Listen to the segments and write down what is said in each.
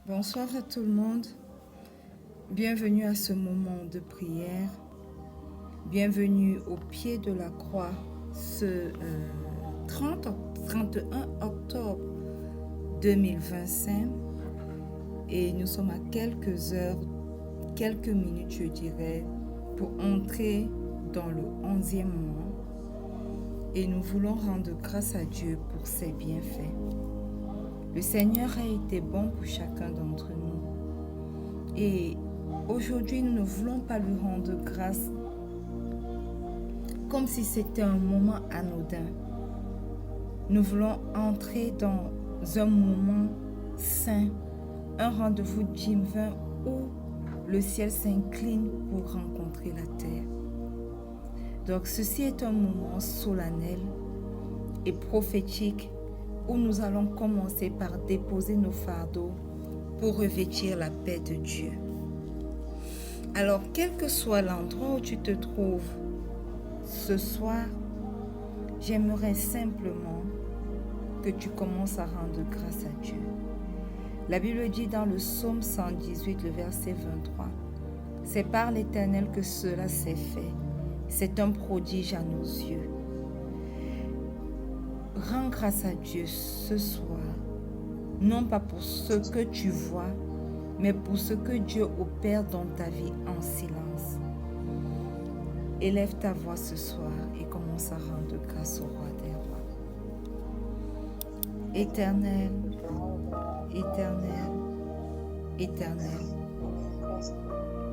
Bonsoir à tout le monde. Bienvenue à ce moment de prière. Bienvenue au pied de la croix ce 31 octobre 2025. Et nous sommes à quelques heures, quelques minutes je dirais, pour entrer dans le 11e mois. Et nous voulons rendre grâce à Dieu pour ses bienfaits. Le Seigneur a été bon pour chacun d'entre nous. Et aujourd'hui, nous ne voulons pas lui rendre grâce comme si c'était un moment anodin. Nous voulons entrer dans un moment saint, un rendez-vous divin où le ciel s'incline pour rencontrer la terre. Donc ceci est un moment solennel et prophétique où nous allons commencer par déposer nos fardeaux pour revêtir la paix de Dieu. Alors, quel que soit l'endroit où tu te trouves ce soir, j'aimerais simplement que tu commences à rendre grâce à Dieu. La Bible dit dans le psaume 118, le verset 23, « C'est par l'Éternel que cela s'est fait. C'est un prodige à nos yeux. » Rends grâce à Dieu ce soir, non pas pour ce que tu vois, mais pour ce que Dieu opère dans ta vie en silence. Élève ta voix ce soir et commence à rendre grâce au roi des rois. Éternel, éternel, éternel,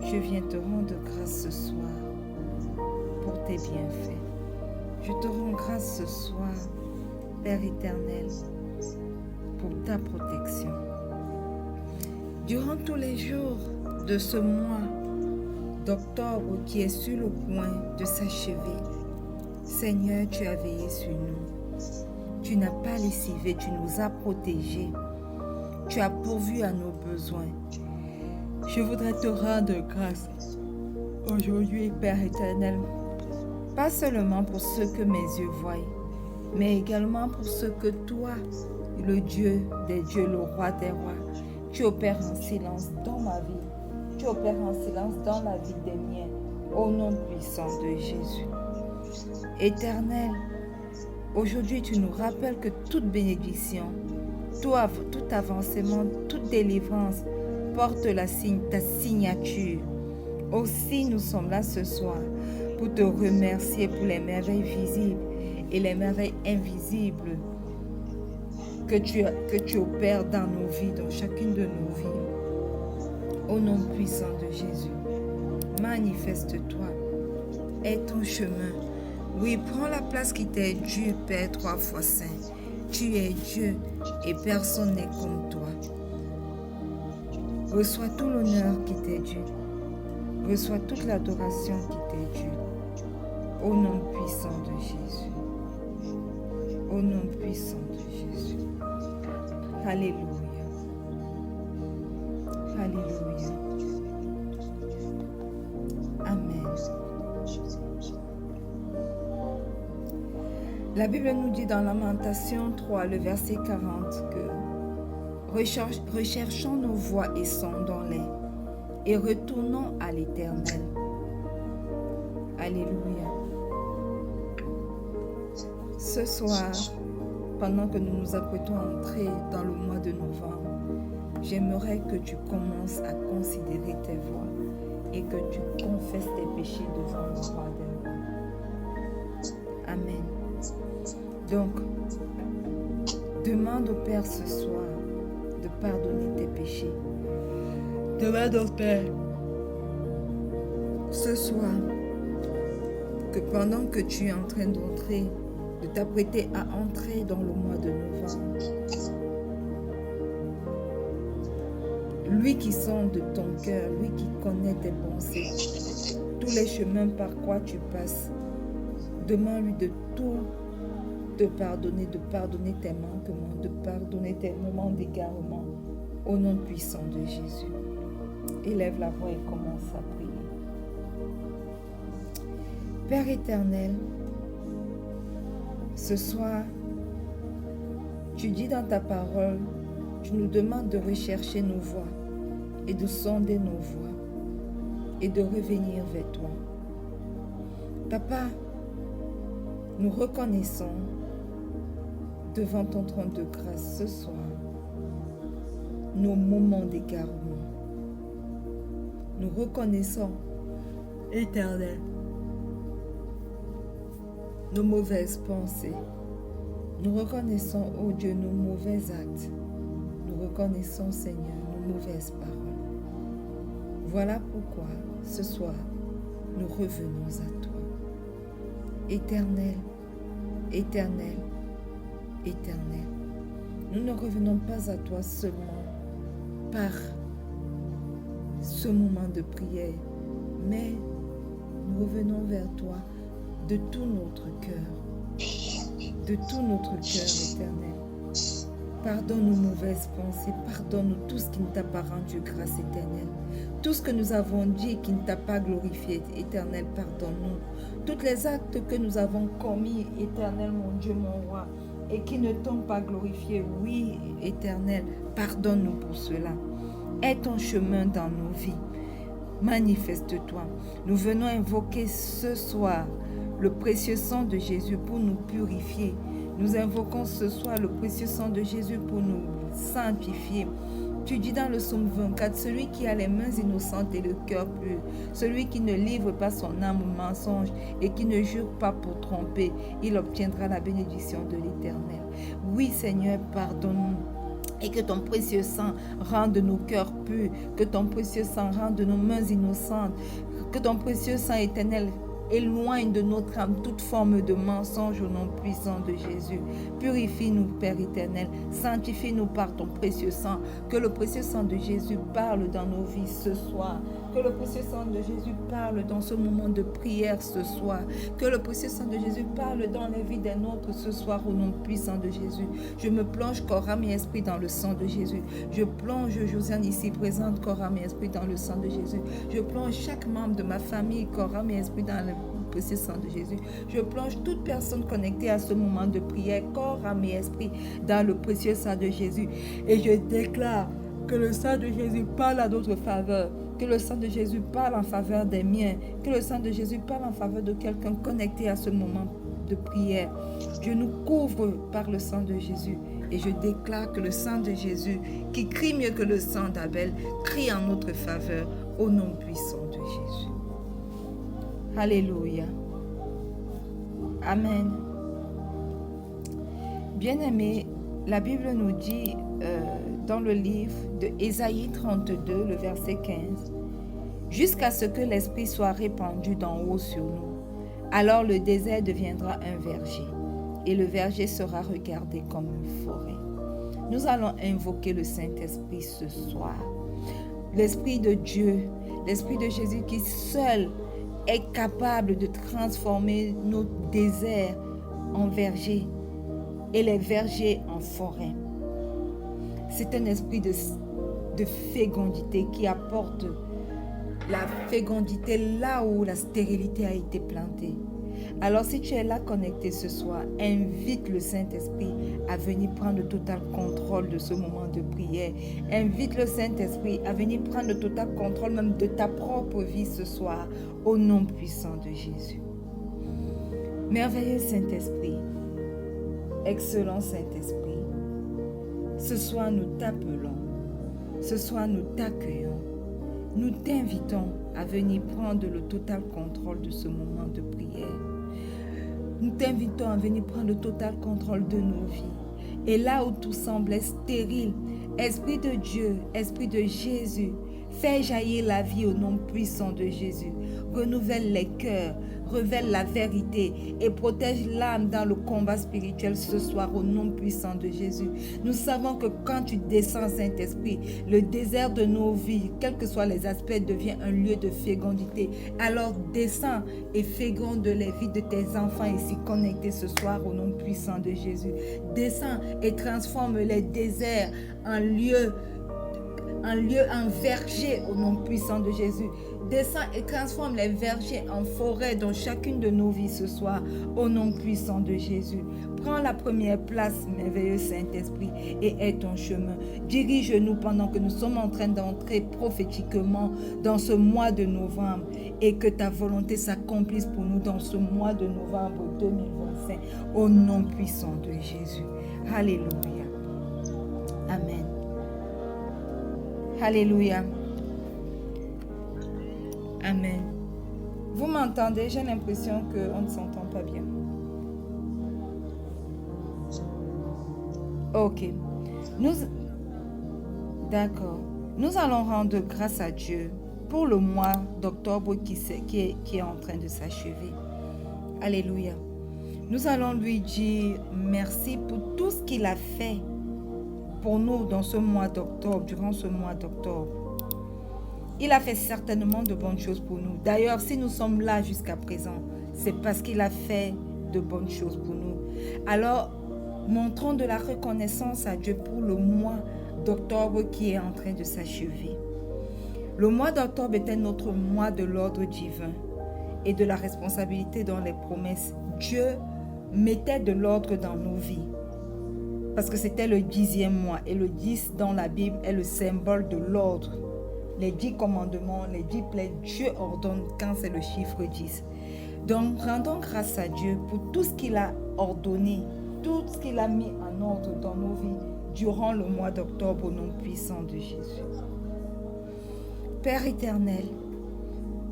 je viens te rendre grâce ce soir pour tes bienfaits. Je te rends grâce ce soir, Père éternel, pour ta protection. Durant tous les jours de ce mois d'octobre qui est sur le point de s'achever, Seigneur, tu as veillé sur nous. Tu n'as pas lessivé, tu nous as protégés. Tu as pourvu à nos besoins. Je voudrais te rendre grâce aujourd'hui, Père éternel, pas seulement pour ce que mes yeux voient, mais également pour ce que toi, le Dieu des dieux, le roi des rois, tu opères en silence dans ma vie. Tu opères en silence dans la vie des miens, au nom puissant de Jésus. Éternel, aujourd'hui tu nous rappelles que toute bénédiction, tout avancement, toute délivrance porte ta signature. Aussi nous sommes là ce soir pour te remercier pour les merveilles visibles et les merveilles invisibles que tu opères dans nos vies, dans chacune de nos vies. Au nom puissant de Jésus, manifeste-toi. Aie ton chemin. Oui, prends la place qui t'est due, Père 3 fois saint. Tu es Dieu et personne n'est comme toi. Reçois tout l'honneur qui t'est dû. Reçois toute l'adoration qui t'est due. Au nom puissant de Jésus. Au nom puissant de Jésus. Alléluia. Alléluia. Amen. La Bible nous dit dans Lamentation 3, le verset 40, que recherchons nos voies et sondons-les, et retournons à l'Éternel. Alléluia. Ce soir, pendant que nous nous apprêtons à entrer dans le mois de novembre, j'aimerais que tu commences à considérer tes voies et que tu confesses tes péchés devant le roi des rois. Amen. Donc, demande au Père ce soir de pardonner tes péchés. Demande au Père ce soir que pendant que tu es en train d'entrer, de t'apprêter à entrer dans le mois de novembre, lui qui sonde ton cœur, lui qui connaît tes pensées, tous les chemins par quoi tu passes, demande-lui de tout te pardonner, de pardonner tes manquements, de pardonner tes moments d'égarement, au nom puissant de Jésus. Élève la voix et commence à prier. Père éternel, ce soir, tu dis dans ta parole, tu nous demandes de rechercher nos voies et de sonder nos voies et de revenir vers toi. Papa, nous reconnaissons devant ton trône de grâce ce soir nos moments d'égarement. Nous reconnaissons, Éternel, nos mauvaises pensées. Nous reconnaissons, oh Dieu, nos mauvais actes. Nous reconnaissons, Seigneur, nos mauvaises paroles. Voilà pourquoi, ce soir, nous revenons à toi. Éternel, Éternel, Éternel. Nous ne revenons pas à toi seulement par ce moment de prière, mais nous revenons vers toi de tout notre cœur, de tout notre cœur, Éternel. Pardonne nos mauvaises pensées, pardonne-nous tout ce qui ne t'a pas rendu grâce, Éternel. Tout ce que nous avons dit qui ne t'a pas glorifié, Éternel, pardonne-nous. Tous les actes que nous avons commis, Éternel, mon Dieu, mon roi, et qui ne t'ont pas glorifié, oui, Éternel, pardonne-nous pour cela. Aie ton chemin dans nos vies. Manifeste-toi. Nous venons invoquer ce soir le précieux sang de Jésus pour nous purifier. Nous invoquons ce soir le précieux sang de Jésus pour nous sanctifier. Tu dis dans le psaume 24, celui qui a les mains innocentes et le cœur pur, celui qui ne livre pas son âme au mensonge et qui ne jure pas pour tromper, il obtiendra la bénédiction de l'Éternel. Oui, Seigneur, pardonne-nous. Et que ton précieux sang rende nos cœurs purs, que ton précieux sang rende nos mains innocentes, que ton précieux sang éternel éloigne de notre âme toute forme de mensonge au nom puissant de Jésus. Purifie-nous, Père éternel, sanctifie-nous par ton précieux sang, que le précieux sang de Jésus parle dans nos vies ce soir, que le précieux sang de Jésus parle dans ce moment de prière ce soir, que le précieux sang de Jésus parle dans les vies des nôtres ce soir au nom puissant de Jésus. Je me plonge corps, âme et esprit dans le sang de Jésus. Je plonge Josiane ici présente corps, âme et esprit dans le sang de Jésus. Je plonge chaque membre de ma famille corps, âme et esprit dans le précieux sang de Jésus. Je plonge toute personne connectée à ce moment de prière corps, âme et esprit dans le précieux sang de Jésus. Et je déclare que le sang de Jésus parle à notre faveur, que le sang de Jésus parle en faveur des miens, que le sang de Jésus parle en faveur de quelqu'un connecté à ce moment de prière. Je nous couvre par le sang de Jésus et je déclare que le sang de Jésus, qui crie mieux que le sang d'Abel, crie en notre faveur au nom puissant de Jésus. Alléluia. Amen. Bien-aimés, la Bible nous dit dans le livre de Ésaïe 32, le verset 15, « Jusqu'à ce que l'Esprit soit répandu d'en haut sur nous, alors le désert deviendra un verger, et le verger sera regardé comme une forêt. » Nous allons invoquer le Saint-Esprit ce soir. L'Esprit de Dieu, l'Esprit de Jésus qui seul est capable de transformer nos déserts en vergers et les vergers en forêt. C'est un esprit de fécondité qui apporte la fécondité là où la stérilité a été plantée. Alors si tu es là connecté ce soir, invite le Saint-Esprit à venir prendre le total contrôle de ce moment de prière. Invite le Saint-Esprit à venir prendre le total contrôle même de ta propre vie ce soir, au nom puissant de Jésus. Merveilleux Saint-Esprit, excellent Saint-Esprit, ce soir nous t'appelons, ce soir nous t'accueillons, nous t'invitons à venir prendre le total contrôle de ce moment de prière. Nous t'invitons à venir prendre le total contrôle de nos vies. Et là où tout semblait stérile, Esprit de Dieu, Esprit de Jésus, fais jaillir la vie au nom puissant de Jésus. Renouvelle les cœurs, révèle la vérité et protège l'âme dans le combat spirituel ce soir au nom puissant de Jésus. Nous savons que quand tu descends, Saint-Esprit, le désert de nos vies, quels que soient les aspects, devient un lieu de fécondité. Alors descends et féconde les vies de tes enfants ici connectés ce soir au nom puissant de Jésus. Descends et transforme les déserts en lieu, en verger au nom puissant de Jésus. Descends et transforme les vergers en forêt dans chacune de nos vies ce soir au nom puissant de Jésus. Prends la première place, merveilleux Saint-Esprit, et aie ton chemin. Dirige-nous pendant que nous sommes en train d'entrer prophétiquement dans ce mois de novembre et que ta volonté s'accomplisse pour nous dans ce mois de novembre 2025. Au nom puissant de Jésus. Alléluia. Amen. Alléluia. Amen. Vous m'entendez? J'ai l'impression qu'on ne s'entend pas bien. Ok. D'accord. Nous allons rendre grâce à Dieu pour le mois d'octobre qui est en train de s'achever. Alléluia. Nous allons lui dire merci pour tout ce qu'il a fait pour nous dans ce mois d'octobre, durant ce mois d'octobre. Il a fait certainement de bonnes choses pour nous. D'ailleurs, si nous sommes là jusqu'à présent, c'est parce qu'il a fait de bonnes choses pour nous. Alors, montrons de la reconnaissance à Dieu pour le mois d'octobre qui est en train de s'achever. Le mois d'octobre était notre mois de l'ordre divin et de la responsabilité dans les promesses. Dieu mettait de l'ordre dans nos vies parce que c'était le 10e mois et le 10 dans la Bible est le symbole de l'ordre. Les 10 commandements, les 10 plaies, Dieu ordonne quand c'est le chiffre 10. Donc, rendons grâce à Dieu pour tout ce qu'il a ordonné, tout ce qu'il a mis en ordre dans nos vies durant le mois d'octobre au nom puissant de Jésus. Père éternel,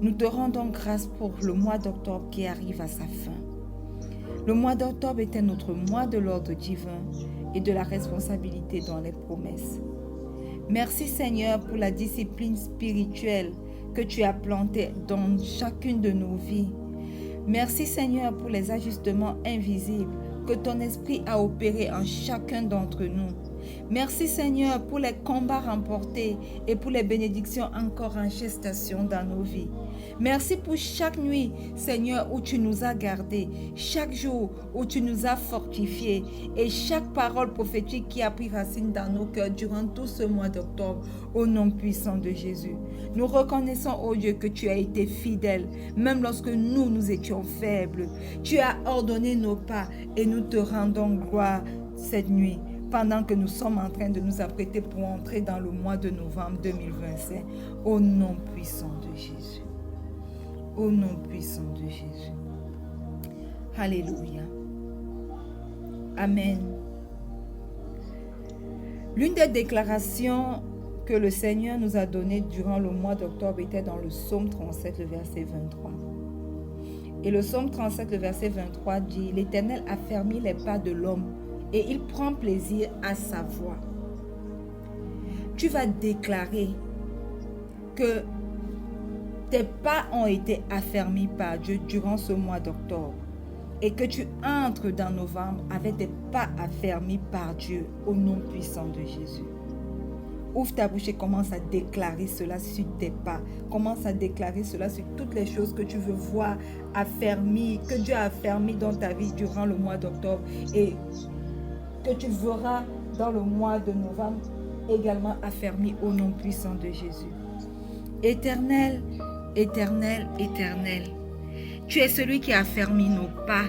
nous te rendons grâce pour le mois d'octobre qui arrive à sa fin. Le mois d'octobre était notre mois de l'ordre divin et de la responsabilité dans les promesses. Merci Seigneur pour la discipline spirituelle que tu as plantée dans chacune de nos vies. Merci Seigneur pour les ajustements invisibles que ton esprit a opérés en chacun d'entre nous. Merci Seigneur pour les combats remportés et pour les bénédictions encore en gestation dans nos vies. Merci pour chaque nuit, Seigneur, où tu nous as gardés, chaque jour où tu nous as fortifiés et chaque parole prophétique qui a pris racine dans nos cœurs durant tout ce mois d'octobre, au nom puissant de Jésus. Nous reconnaissons, ô Dieu, que tu as été fidèle, même lorsque nous étions faibles. Tu as ordonné nos pas et nous te rendons gloire cette nuit, pendant que nous sommes en train de nous apprêter pour entrer dans le mois de novembre 2025, au nom puissant de Jésus. Au nom puissant de Jésus. Alléluia. Amen. L'une des déclarations que le Seigneur nous a données durant le mois d'octobre était dans le psaume 37, le verset 23. Et le psaume 37, le verset 23 dit « L'Éternel a fermé les pas de l'homme et il prend plaisir à sa voix. » Tu vas déclarer que tes pas ont été affermis par Dieu durant ce mois d'octobre et que tu entres dans novembre avec des pas affermis par Dieu au nom puissant de Jésus. Ouvre ta bouche et commence à déclarer cela sur tes pas. Commence à déclarer cela sur toutes les choses que tu veux voir affermies, que Dieu a affermies dans ta vie durant le mois d'octobre et que tu verras dans le mois de novembre également affermi au nom puissant de Jésus. Éternel, éternel, éternel, tu es celui qui a affermi nos pas.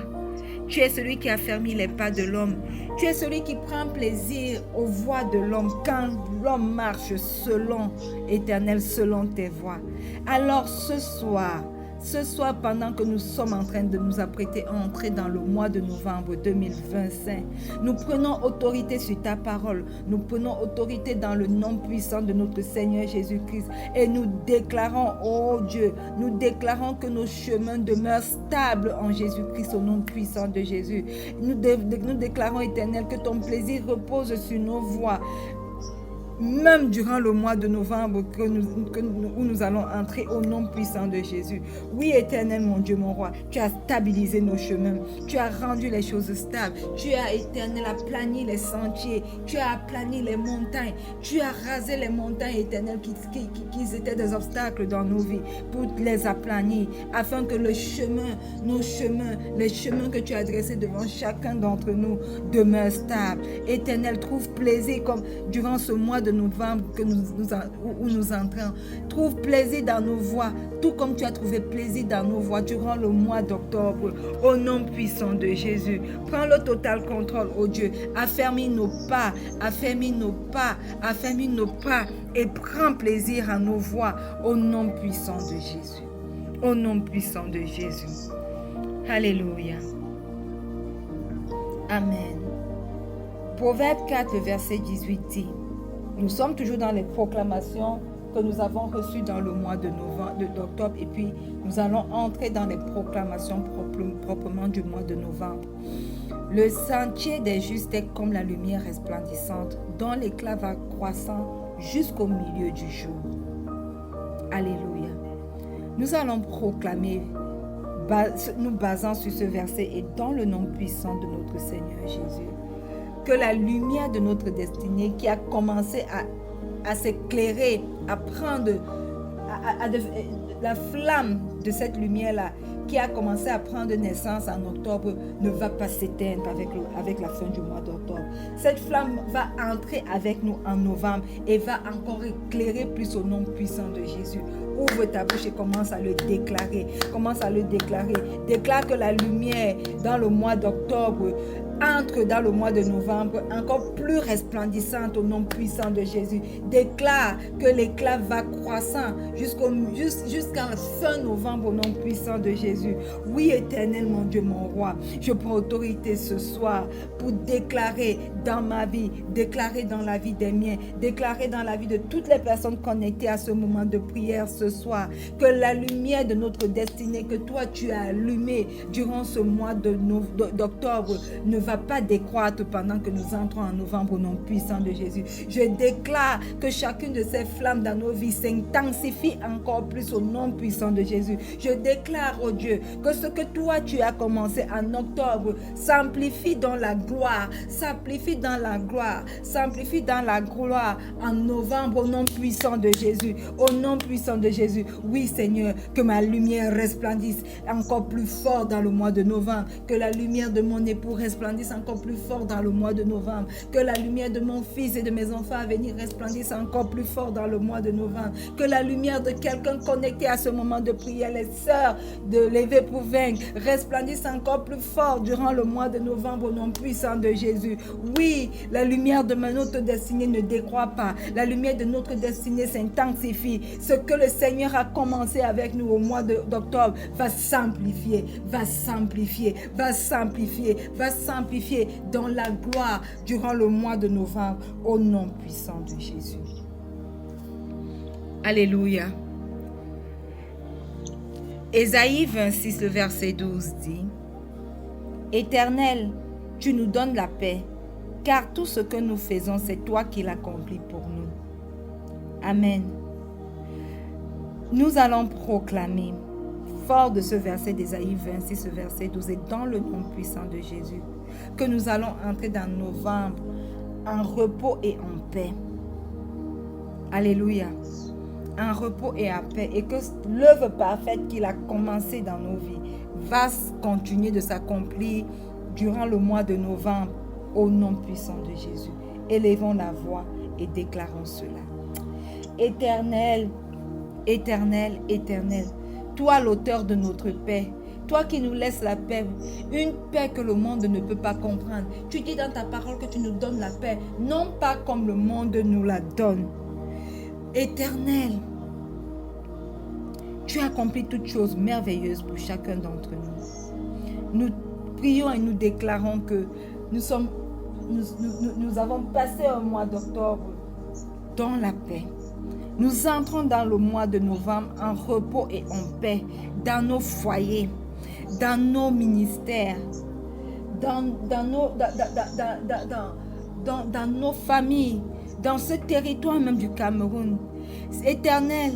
Tu es celui qui a affermi les pas de l'homme. Tu es celui qui prend plaisir aux voies de l'homme quand l'homme marche selon, éternel, selon tes voies. Alors ce soir, pendant que nous sommes en train de nous apprêter à entrer dans le mois de novembre 2025, nous prenons autorité sur ta parole. Nous prenons autorité dans le nom puissant de notre Seigneur Jésus-Christ. Et nous déclarons, oh Dieu, nous déclarons que nos chemins demeurent stables en Jésus-Christ au nom puissant de Jésus. Nous déclarons, éternel, que ton plaisir repose sur nos voies. Même durant le mois de novembre où nous allons entrer au nom puissant de Jésus. Oui, éternel, mon Dieu, mon roi, tu as stabilisé nos chemins. Tu as rendu les choses stables. Tu as, éternel, aplani les sentiers. Tu as aplani les montagnes. Tu as rasé les montagnes, éternel, qui étaient des obstacles dans nos vies pour les aplanir, afin que le chemin, nos chemins, les chemins que tu as dressés devant chacun d'entre nous demeurent stables. Éternel, trouve plaisir comme durant ce mois de de novembre où nous entrons. Trouve plaisir dans nos voix, tout comme tu as trouvé plaisir dans nos voix durant le mois d'octobre. Au nom puissant de Jésus, prends le total contrôle, oh Dieu. Affermis nos pas, affermis nos pas, affermis nos pas et prends plaisir à nos voix. Au nom puissant de Jésus. Au nom puissant de Jésus. Alléluia. Amen. Proverbe 4, le verset 18 dit, nous sommes toujours dans les proclamations que nous avons reçues dans le mois d'octobre et puis nous allons entrer dans les proclamations proprement du mois de novembre. Le sentier des justes est comme la lumière resplendissante dont l'éclat va croissant jusqu'au milieu du jour. Alléluia. Nous allons proclamer, nous basant sur ce verset et dans le nom puissant de notre Seigneur Jésus, que la lumière de notre destinée qui a commencé à s'éclairer, à prendre la flamme de cette lumière-là, qui a commencé à prendre naissance en octobre, ne va pas s'éteindre avec la fin du mois d'octobre. Cette flamme va entrer avec nous en novembre et va encore éclairer plus au nom puissant de Jésus. Ouvre ta bouche et commence à le déclarer. Commence à le déclarer. Déclare que la lumière dans le mois d'octobre entre dans le mois de novembre encore plus resplendissante au nom puissant de Jésus. Déclare que l'éclat va croissant jusqu'à fin novembre au nom puissant de Jésus. Oui, Éternel, mon Dieu, mon roi, je prends autorité ce soir pour déclarer dans ma vie, déclarer dans la vie des miens, déclarer dans la vie de toutes les personnes connectées à ce moment de prière ce soir, que la lumière de notre destinée que toi tu as allumée durant ce mois d'octobre ne va pas décroître pendant que nous entrons en novembre au nom puissant de Jésus. Je déclare que chacune de ces flammes dans nos vies s'intensifie encore plus au nom puissant de Jésus. Je déclare, oh Dieu, que ce que toi tu as commencé en octobre s'amplifie dans la gloire, s'amplifie dans la gloire, s'amplifie dans la gloire en novembre au nom puissant de Jésus. Au nom puissant de Jésus. Oui, Seigneur, que ma lumière resplendisse encore plus fort dans le mois de novembre, que la lumière de mon époux resplendisse encore plus fort dans le mois de novembre, que la lumière de mon fils et de mes enfants à venir resplendisse encore plus fort dans le mois de novembre, que la lumière de quelqu'un connecté à ce moment de prière, les sœurs de Lever pour Vaincre, resplendisse encore plus fort durant le mois de novembre au nom puissant de Jésus. Oui, la lumière de notre destinée ne décroît pas, la lumière de notre destinée s'intensifie. Ce que le Seigneur a commencé avec nous au mois d'octobre va s'amplifier, va s'amplifier, va s'amplifier, va s'amplifier dans la gloire durant le mois de novembre au nom puissant de Jésus. Alléluia. Ésaïe 26, le verset 12 dit, Éternel, tu nous donnes la paix, car tout ce que nous faisons, c'est toi qui l'accomplis pour nous. Amen. Nous allons proclamer, fort de ce verset d'Ésaïe 26, ce verset 12, et dans le nom puissant de Jésus, que nous allons entrer dans novembre en repos et en paix. Alléluia. En repos et en paix. Et que l'œuvre parfaite qu'il a commencé dans nos vies va continuer de s'accomplir durant le mois de novembre au nom puissant de Jésus. Élevons la voix et déclarons cela. Éternel, éternel, éternel, toi l'auteur de notre paix, toi qui nous laisses la paix, une paix que le monde ne peut pas comprendre. Tu dis dans ta parole que tu nous donnes la paix, non pas comme le monde nous la donne. Éternel, tu as accompli toutes choses merveilleuses pour chacun d'entre nous. Nous prions et nous déclarons que nous avons passé un mois d'octobre dans la paix. Nous entrons dans le mois de novembre en repos et en paix, dans nos foyers, dans nos ministères, dans nos familles, dans ce territoire même du Cameroun. Éternel,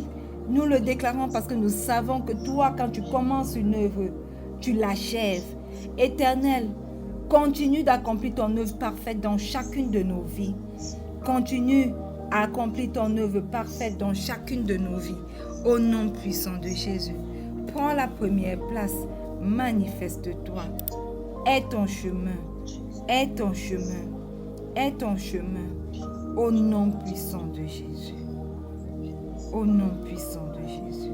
nous le déclarons parce que nous savons que toi, quand tu commences une œuvre, tu l'achèves. Éternel, continue d'accomplir ton œuvre parfaite dans chacune de nos vies. Continue à accomplir ton œuvre parfaite dans chacune de nos vies. Au nom puissant de Jésus, prends la première place. Manifeste-toi. Aie ton chemin. Aie ton chemin. Aie ton chemin. Au nom puissant de Jésus. Au nom puissant de Jésus.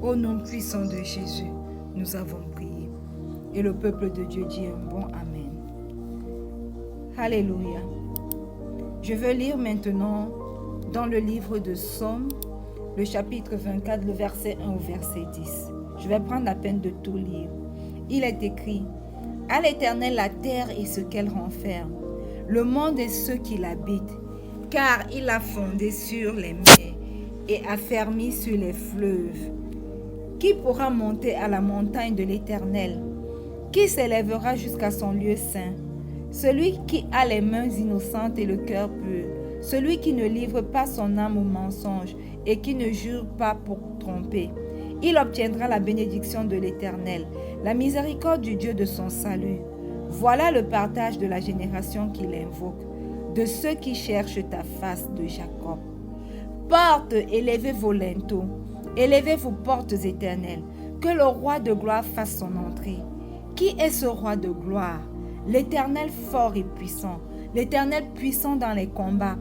Au nom puissant de Jésus, nous avons prié. Et le peuple de Dieu dit un bon Amen. Alléluia. Je veux lire maintenant dans le livre de Psaume, le chapitre 24, le verset 1 au verset 10. Je vais prendre la peine de tout lire. Il est écrit: à l'Éternel la terre et ce qu'elle renferme, le monde et ceux qui l'habitent, car il a fondé sur les mers et affermi sur les fleuves. Qui pourra monter à la montagne de l'Éternel? Qui s'élèvera jusqu'à son lieu saint? Celui qui a les mains innocentes et le cœur pur, celui qui ne livre pas son âme au mensonge et qui ne jure pas pour tromper. Il obtiendra la bénédiction de l'Éternel, la miséricorde du Dieu de son salut. Voilà le partage de la génération qui l'invoque, de ceux qui cherchent ta face de Jacob. Portes, élevez vos linteaux, élevez vos portes éternelles, que le roi de gloire fasse son entrée. Qui est ce roi de gloire? L'Éternel fort et puissant, l'Éternel puissant dans les combats.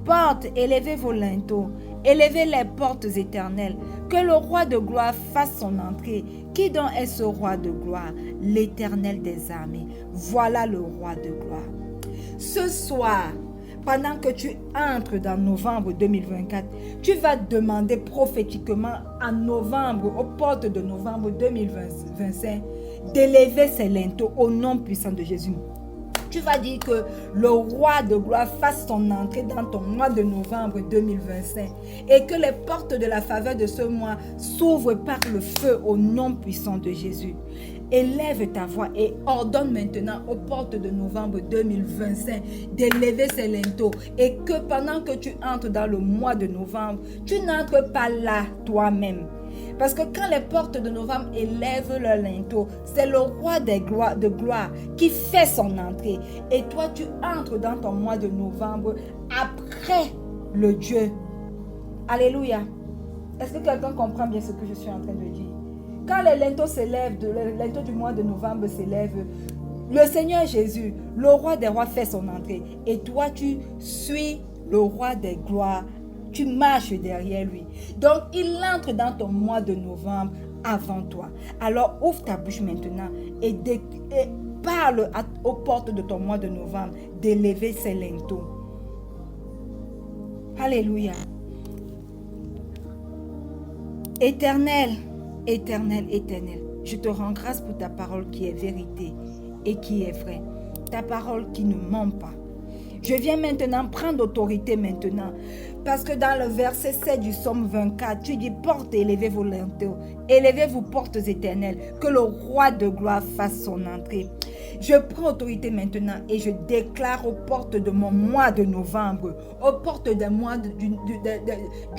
Portes, élevez vos linteaux, élevez les portes éternelles, que le roi de gloire fasse son entrée. Qui donc est ce roi de gloire? L'Éternel des armées. Voilà le roi de gloire. Ce soir, pendant que tu entres dans novembre 2024, tu vas demander prophétiquement en novembre, aux portes de novembre 2025, d'élever ses linteaux au nom puissant de Jésus. Tu vas dire que le roi de gloire fasse son entrée dans ton mois de novembre 2025 et que les portes de la faveur de ce mois s'ouvrent par le feu au nom puissant de Jésus. Élève ta voix et ordonne maintenant aux portes de novembre 2025 d'élever ses linteaux et que pendant que tu entres dans le mois de novembre, tu n'entres pas là toi-même. Parce que quand les portes de novembre élèvent leur linteau, c'est le roi de gloire qui fait son entrée. Et toi, tu entres dans ton mois de novembre après le Dieu. Alléluia. Est-ce que quelqu'un comprend bien ce que je suis en train de dire? Quand les linteaux s'élèvent, le linteau du mois de novembre s'élève, le Seigneur Jésus, le roi des rois, fait son entrée. Et toi, tu suis le roi des gloires. Tu marches derrière lui. Donc, il entre dans ton mois de novembre avant toi. Alors, ouvre ta bouche maintenant et parle aux portes de ton mois de novembre d'élever ses linteaux. Alléluia. Éternel, éternel, éternel, je te rends grâce pour ta parole qui est vérité et qui est vraie. Ta parole qui ne ment pas. Je viens maintenant prendre autorité maintenant. Parce que dans le verset 7 du psaume 24, tu dis: portez, élevez vos linteaux, élevez vos portes éternelles, que le roi de gloire fasse son entrée. Je prends autorité maintenant et je déclare aux portes de mon mois de novembre, aux portes du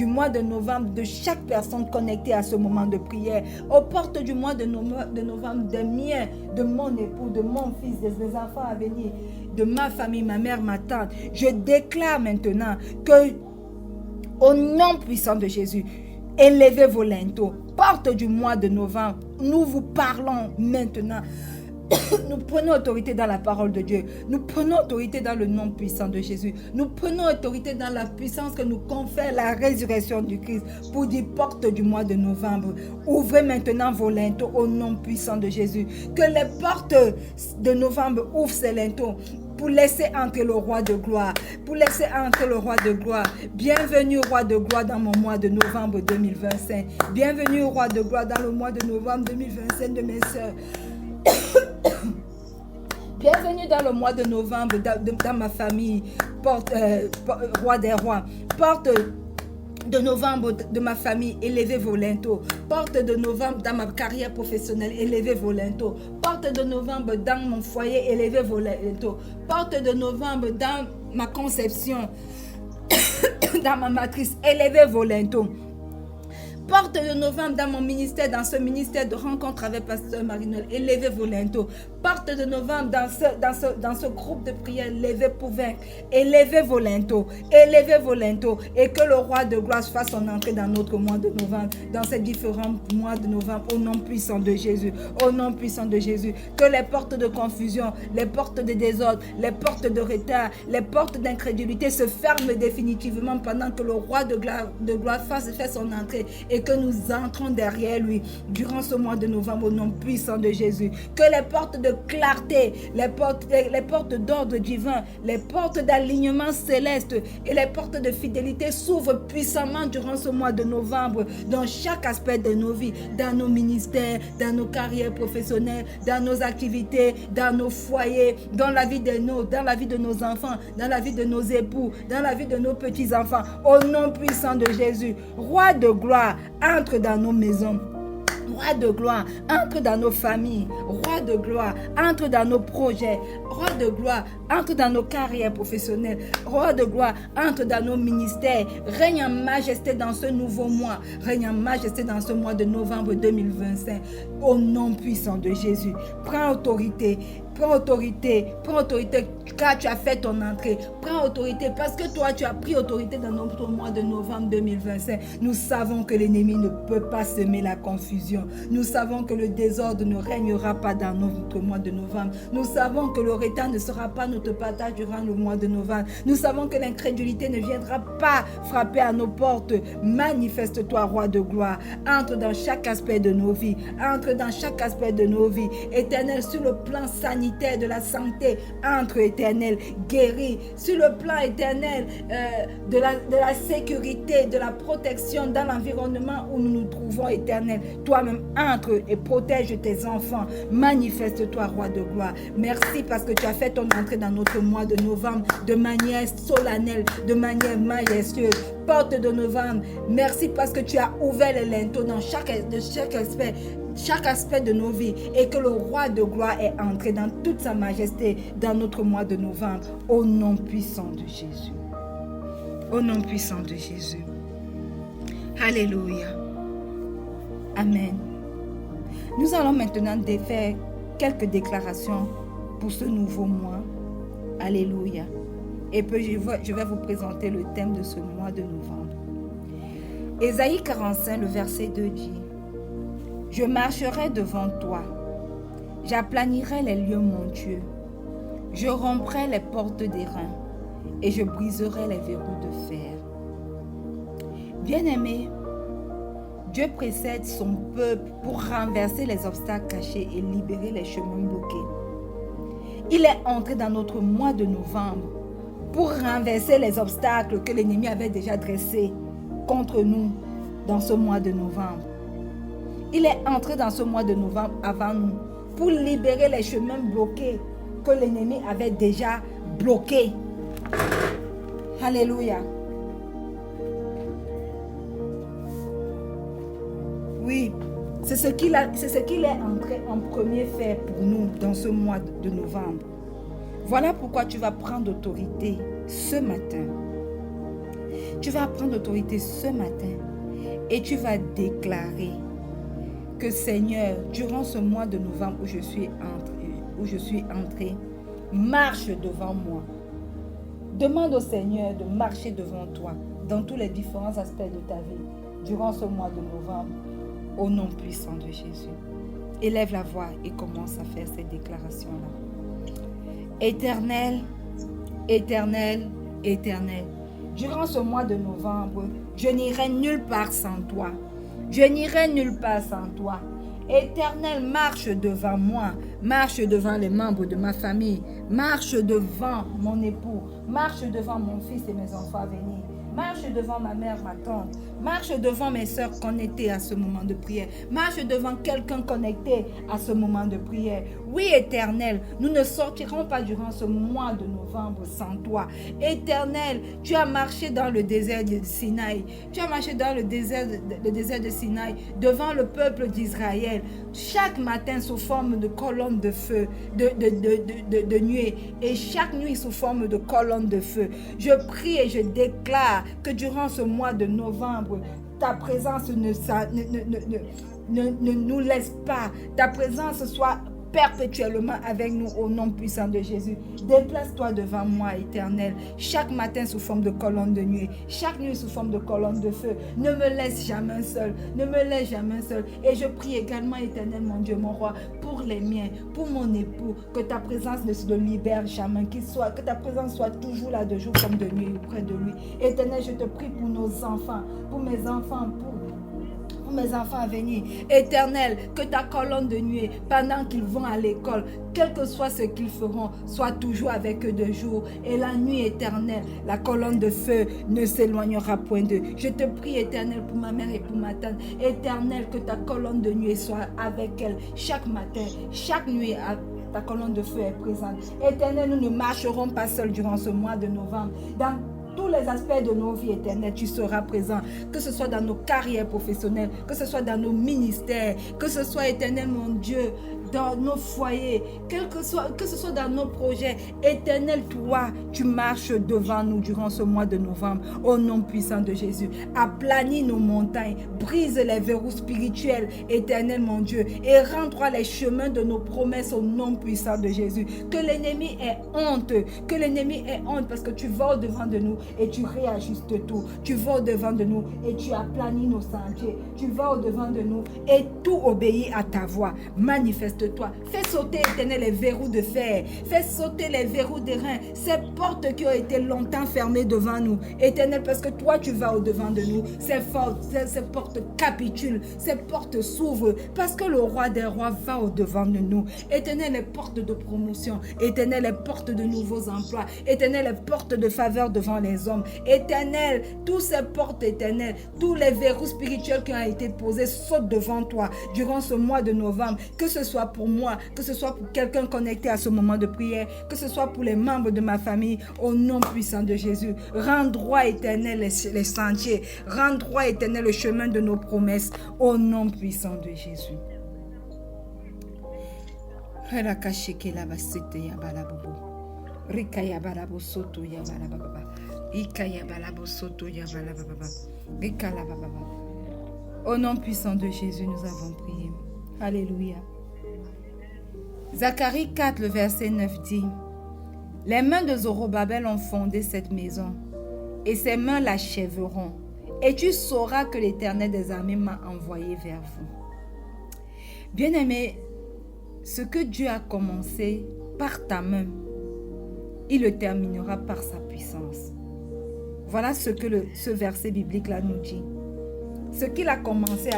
mois de novembre de chaque personne connectée à ce moment de prière, aux portes du mois de novembre des miens, de mon époux, de mon fils, des enfants à venir, de ma famille, ma mère, ma tante. Je déclare maintenant que, au nom puissant de Jésus, élevez vos linteaux. Porte du mois de novembre, nous vous parlons maintenant. Nous prenons autorité dans la parole de Dieu. Nous prenons autorité dans le nom puissant de Jésus. Nous prenons autorité dans la puissance que nous confère la résurrection du Christ pour dire: porte du mois de novembre. Ouvrez maintenant vos linteaux au nom puissant de Jésus. Que les portes de novembre ouvrent ces linteaux pour laisser entrer le roi de gloire. Pour laisser entrer le roi de gloire. Bienvenue roi de gloire dans mon mois de novembre 2025. Bienvenue roi de gloire dans le mois de novembre 2025 de mes sœurs. Bienvenue dans le mois de novembre dans ma famille. Roi des rois. Porte de novembre de ma famille, élevez vos linteaux. Porte de novembre dans ma carrière professionnelle, élevez vos linteaux. Porte de novembre dans mon foyer, élevez vos linteaux. Porte de novembre dans ma conception, dans ma matrice, élevez vos linteaux. Porte de novembre dans mon ministère, dans ce ministère de rencontre avec Pasteur Marie-Noël, élevez vos linteaux. Porte de novembre dans ce groupe de prière, levez pour vaincre. Élevez vos linteaux, et que le roi de gloire fasse son entrée dans notre mois de novembre, dans ces différents mois de novembre, au nom puissant de Jésus, au nom puissant de Jésus. Que les portes de confusion, les portes de désordre, les portes de retard, les portes d'incrédulité se ferment définitivement pendant que le roi de gloire fasse son entrée et que nous entrons derrière lui durant ce mois de novembre au nom puissant de Jésus. Que les portes de clarté, les portes d'ordre divin, les portes d'alignement céleste et les portes de fidélité s'ouvrent puissamment durant ce mois de novembre dans chaque aspect de nos vies, dans nos ministères, dans nos carrières professionnelles, dans nos activités, dans nos foyers, dans la vie de nos enfants, dans la vie de nos époux, dans la vie de nos petits-enfants, au nom puissant de Jésus. Roi de gloire, entre dans nos maisons. Roi de gloire, entre dans nos familles. Roi de gloire, entre dans nos projets. Roi de gloire, entre dans nos carrières professionnelles. Roi de gloire, entre dans nos ministères. Règne en majesté dans ce nouveau mois. Règne en majesté dans ce mois de novembre 2025. Au nom puissant de Jésus. Prends autorité. Prends autorité, car tu as fait ton entrée. Prends autorité, parce que toi, tu as pris autorité dans notre mois de novembre 2025. Nous savons que l'ennemi ne peut pas semer la confusion. Nous savons que le désordre ne régnera pas dans notre mois de novembre. Nous savons que le retard ne sera pas notre partage durant le mois de novembre. Nous savons que l'incrédulité ne viendra pas frapper à nos portes. Manifeste-toi, roi de gloire. Entre dans chaque aspect de nos vies. Entre dans chaque aspect de nos vies. Éternel, sur le plan sanitaire, de la santé, entre éternel, guéri, sur le plan éternel de la sécurité, de la protection dans l'environnement où nous nous trouvons, éternel. Toi-même, entre et protège tes enfants. Manifeste-toi, roi de gloire. Merci parce que tu as fait ton entrée dans notre mois de novembre de manière solennelle, de manière majestueuse. Porte de novembre, merci parce que tu as ouvert les linteaux dans chaque aspect de nos vies et que le roi de gloire est entré dans toute sa majesté dans notre mois de novembre au nom puissant de Jésus. Au nom puissant de Jésus. Alléluia. Amen. Nous allons maintenant faire quelques déclarations pour ce nouveau mois. Alléluia. Et puis je vais vous présenter le thème de ce mois de novembre. Ésaïe 45, le verset 2 dit: Je marcherai devant toi, j'aplanirai les lieux montueux, je romprai les portes d'airain et je briserai les verrous de fer. Bien-aimé, Dieu précède son peuple pour renverser les obstacles cachés et libérer les chemins bloqués. Il est entré dans notre mois de novembre pour renverser les obstacles que l'ennemi avait déjà dressés contre nous dans ce mois de novembre. Il est entré dans ce mois de novembre avant nous pour libérer les chemins bloqués que l'ennemi avait déjà bloqués. Alléluia. Oui, c'est ce qu'il est entré en premier faire pour nous dans ce mois de novembre. Voilà pourquoi tu vas prendre autorité ce matin. Tu vas prendre autorité ce matin et tu vas déclarer que Seigneur, durant ce mois de novembre où je suis entré, marche devant moi. Demande au Seigneur de marcher devant toi dans tous les différents aspects de ta vie durant ce mois de novembre au nom puissant de Jésus. Élève la voix et commence à faire ces déclarations-là. Éternel, éternel, éternel, durant ce mois de novembre, je n'irai nulle part sans toi. Je n'irai nulle part sans toi. Éternel, marche devant moi, marche devant les membres de ma famille, marche devant mon époux, marche devant mon fils et mes enfants à venir. Marche devant ma mère, ma tante. Marche devant mes soeurs connectées à ce moment de prière. Marche devant quelqu'un connecté à ce moment de prière. Oui, Éternel, nous ne sortirons pas durant ce mois de novembre sans toi. Éternel, tu as marché dans le désert de Sinaï. Tu as marché dans le désert de Sinaï devant le peuple d'Israël. Chaque matin sous forme de colonne de feu, de nuée. Et chaque nuit sous forme de colonne de feu. Je prie et je déclare que durant ce mois de novembre, ta présence ne nous laisse pas. Ta présence soit perpétuellement avec nous au nom puissant de Jésus. Déplace-toi devant moi, Éternel, chaque matin sous forme de colonne de nuit, chaque nuit sous forme de colonne de feu. Ne me laisse jamais seul, ne me laisse jamais seul. Et je prie également, Éternel, mon Dieu, mon roi, pour les miens, pour mon époux, que ta présence ne se libère jamais, que ta présence soit toujours là de jour comme de nuit auprès de lui. Éternel, je te prie pour nos enfants, pour mes enfants, pour mes enfants à venir. Éternel, que ta colonne de nuit, pendant qu'ils vont à l'école, quel que soit ce qu'ils feront, soit toujours avec eux de jour. Et la nuit éternelle, la colonne de feu ne s'éloignera point d'eux. Je te prie, Éternel, pour ma mère et pour ma tante. Éternel, que ta colonne de nuit soit avec elle chaque matin, chaque nuit. Ta colonne de feu est présente. Éternel, nous ne marcherons pas seuls durant ce mois de novembre. Dans tous les aspects de nos vies éternelles, tu seras présent. Que ce soit dans nos carrières professionnelles, que ce soit dans nos ministères, que ce soit, Éternel, mon Dieu, dans nos foyers, que ce soit dans nos projets. Éternel, toi, tu marches devant nous durant ce mois de novembre, au nom puissant de Jésus. Aplanis nos montagnes, brise les verrous spirituels, Éternel, mon Dieu, et rends droit les chemins de nos promesses au nom puissant de Jésus. Que l'ennemi ait honte, parce que tu vas au-devant de nous et tu réajustes tout. Tu vas au-devant de nous et tu aplanis nos sentiers. Tu vas au-devant de nous et tout obéit à ta voix. Manifeste-toi. Fais sauter, Éternel, les verrous de fer. Fais sauter les verrous d'airain. Ces portes qui ont été longtemps fermées devant nous. Éternel, parce que toi, tu vas au-devant de nous. Ces portes capitulent. Ces portes s'ouvrent parce que le roi des rois va au-devant de nous. Éternel, les portes de promotion. Éternel, les portes de nouveaux emplois. Éternel, les portes de faveur devant les hommes. Éternel, toutes ces portes éternelles, tous les verrous spirituels qui ont été posés sautent devant toi durant ce mois de novembre. Que ce soit pour moi, que ce soit pour quelqu'un connecté à ce moment de prière, que ce soit pour les membres de ma famille, au nom puissant de Jésus. Rends droit, Éternel, les sentiers. Rends droit, Éternel, le chemin de nos promesses, au nom puissant de Jésus. Au nom puissant de Jésus, nous avons prié. Alléluia. Zacharie 4, le verset 9 dit: les mains de Zorobabel ont fondé cette maison, et ses mains l'achèveront. Et tu sauras que l'Éternel des armées m'a envoyé vers vous. Bien-aimé, ce que Dieu a commencé par ta main, il le terminera par sa puissance. Voilà ce que ce verset biblique-là nous dit. Ce qu'il a commencé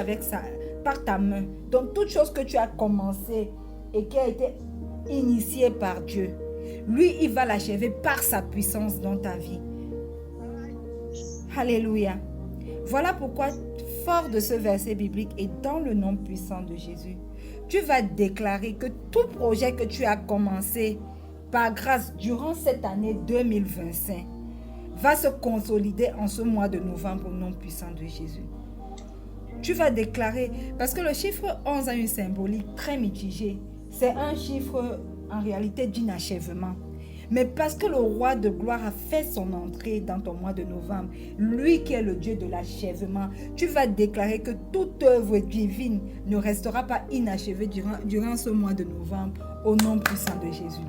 par ta main, donc toute chose que tu as commencé et qui a été initiée par Dieu, lui, il va l'achever par sa puissance dans ta vie. Alléluia. Voilà pourquoi, fort de ce verset biblique et dans le nom puissant de Jésus, tu vas déclarer que tout projet que tu as commencé par grâce durant cette année 2025 va se consolider en ce mois de novembre au nom puissant de Jésus. Tu vas déclarer, parce que le chiffre 11 a une symbolique très mitigée. C'est un chiffre en réalité d'inachèvement. Mais parce que le roi de gloire a fait son entrée dans ton mois de novembre, lui qui est le Dieu de l'achèvement, tu vas déclarer que toute œuvre divine ne restera pas inachevée durant ce mois de novembre au nom puissant de Jésus.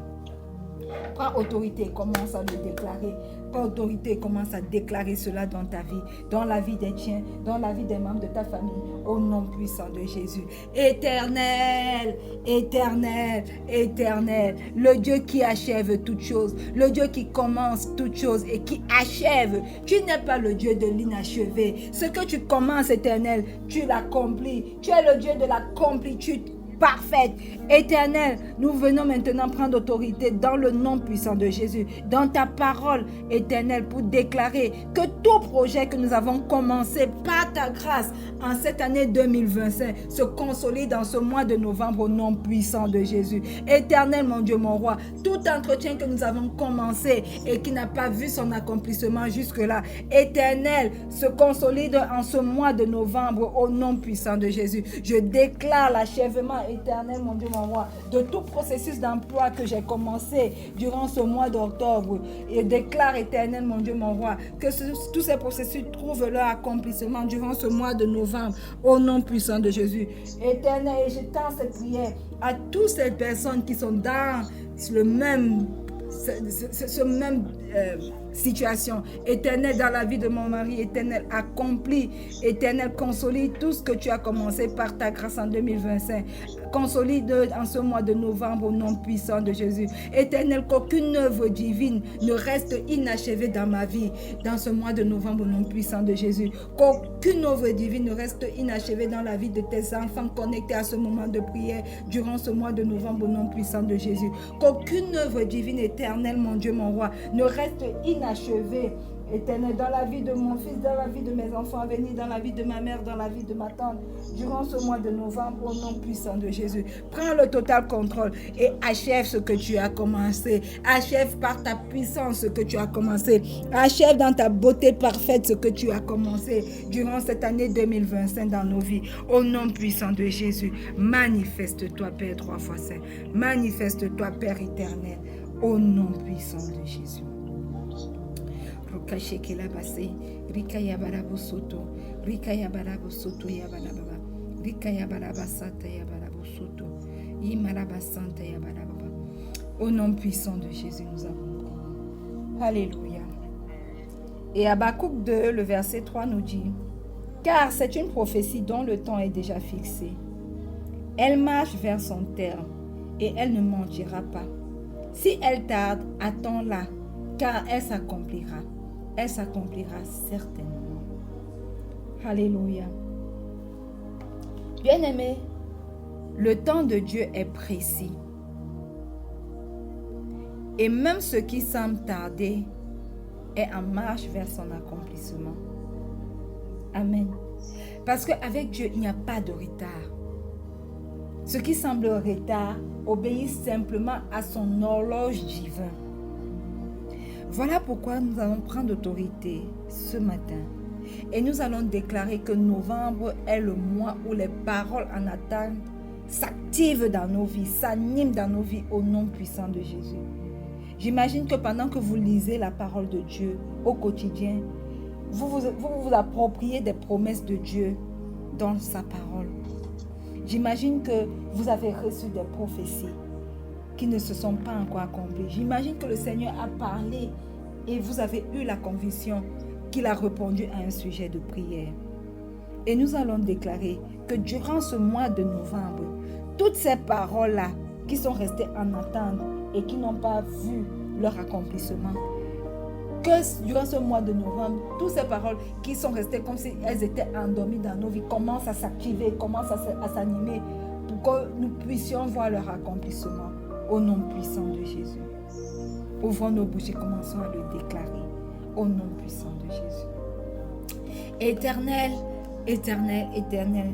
Prends autorité et commence à le déclarer. Prends autorité et commence à déclarer cela dans ta vie, dans la vie des tiens, dans la vie des membres de ta famille, au nom puissant de Jésus. Éternel, éternel, éternel, le Dieu qui achève toutes choses, le Dieu qui commence toutes choses et qui achève. Tu n'es pas le Dieu de l'inachevé. Ce que tu commences, éternel, tu l'accomplis. Tu es le Dieu de la complétude parfaite. Éternel, nous venons maintenant prendre autorité dans le nom puissant de Jésus, dans ta parole, éternelle, pour déclarer que tout projet que nous avons commencé par ta grâce en cette année 2025 se consolide dans ce mois de novembre au nom puissant de Jésus. Éternel, mon Dieu, mon roi, tout entretien que nous avons commencé et qui n'a pas vu son accomplissement jusque-là, éternel, se consolide en ce mois de novembre au nom puissant de Jésus. Je déclare l'achèvement éternel, mon Dieu, mon roi, de tout processus d'emploi que j'ai commencé durant ce mois d'octobre. Et déclare, éternel, mon Dieu, mon roi, que tous ces processus trouvent leur accomplissement durant ce mois de novembre, au nom puissant de Jésus. Éternel, et je tends cette prière à toutes ces personnes qui sont dans le même situation. Éternel, dans la vie de mon mari, éternel, accomplis, éternel, consolide tout ce que tu as commencé par ta grâce en 2025. Consolide en ce mois de novembre au nom puissant de Jésus. Éternel, qu'aucune œuvre divine ne reste inachevée dans ma vie dans ce mois de novembre au nom puissant de Jésus. Qu'aucune œuvre divine ne reste inachevée dans la vie de tes enfants connectés à ce moment de prière durant ce mois de novembre au nom puissant de Jésus. Qu'aucune œuvre divine, éternelle, mon Dieu, mon roi, ne reste inachevée, éternel, dans la vie de mon fils, dans la vie de mes enfants à venir, dans la vie de ma mère, dans la vie de ma tante, durant ce mois de novembre, au nom puissant de Jésus. Prends le total contrôle et achève ce que tu as commencé. Achève par ta puissance ce que tu as commencé. Achève dans ta beauté parfaite ce que tu as commencé durant cette année 2025 dans nos vies. Au nom puissant de Jésus, manifeste-toi, Père 3 fois saint. Manifeste-toi, Père éternel, au nom puissant de Jésus. Rokasheke la base, Rika yabarabo soto, Rika yabarabo soto yabarababa, Rika yabaraba santa yabarabo soto, Imaraba santa yabarababa. Au nom puissant de Jésus, nous avons prié. Alléluia. Et Habakkuk 2, le verset 3 nous dit, car c'est une prophétie dont le temps est déjà fixé. Elle marche vers son terme et elle ne mentira pas. Si elle tarde, attends-la, car elle s'accomplira. Elle s'accomplira certainement. Alléluia. Bien-aimé, le temps de Dieu est précis. Et même ce qui semble tarder est en marche vers son accomplissement. Amen. Parce qu'avec Dieu, il n'y a pas de retard. Ce qui semble retard obéit simplement à son horloge divine. Voilà pourquoi nous allons prendre autorité ce matin et nous allons déclarer que novembre est le mois où les paroles en attente s'activent dans nos vies, s'animent dans nos vies au nom puissant de Jésus. J'imagine que pendant que vous lisez la parole de Dieu au quotidien, vous vous appropriez des promesses de Dieu dans sa parole. J'imagine que vous avez reçu des prophéties qui ne se sont pas encore accomplies. J'imagine que le Seigneur a parlé et vous avez eu la conviction qu'il a répondu à un sujet de prière. Et nous allons déclarer que durant ce mois de novembre, toutes ces paroles-là qui sont restées en attente et qui n'ont pas vu leur accomplissement, que durant ce mois de novembre, toutes ces paroles qui sont restées comme si elles étaient endormies dans nos vies commencent à s'activer, commencent à s'animer pour que nous puissions voir leur accomplissement. Au nom puissant de Jésus. Ouvrons nos bouches et commençons à le déclarer. Au nom puissant de Jésus. Éternel, éternel, éternel.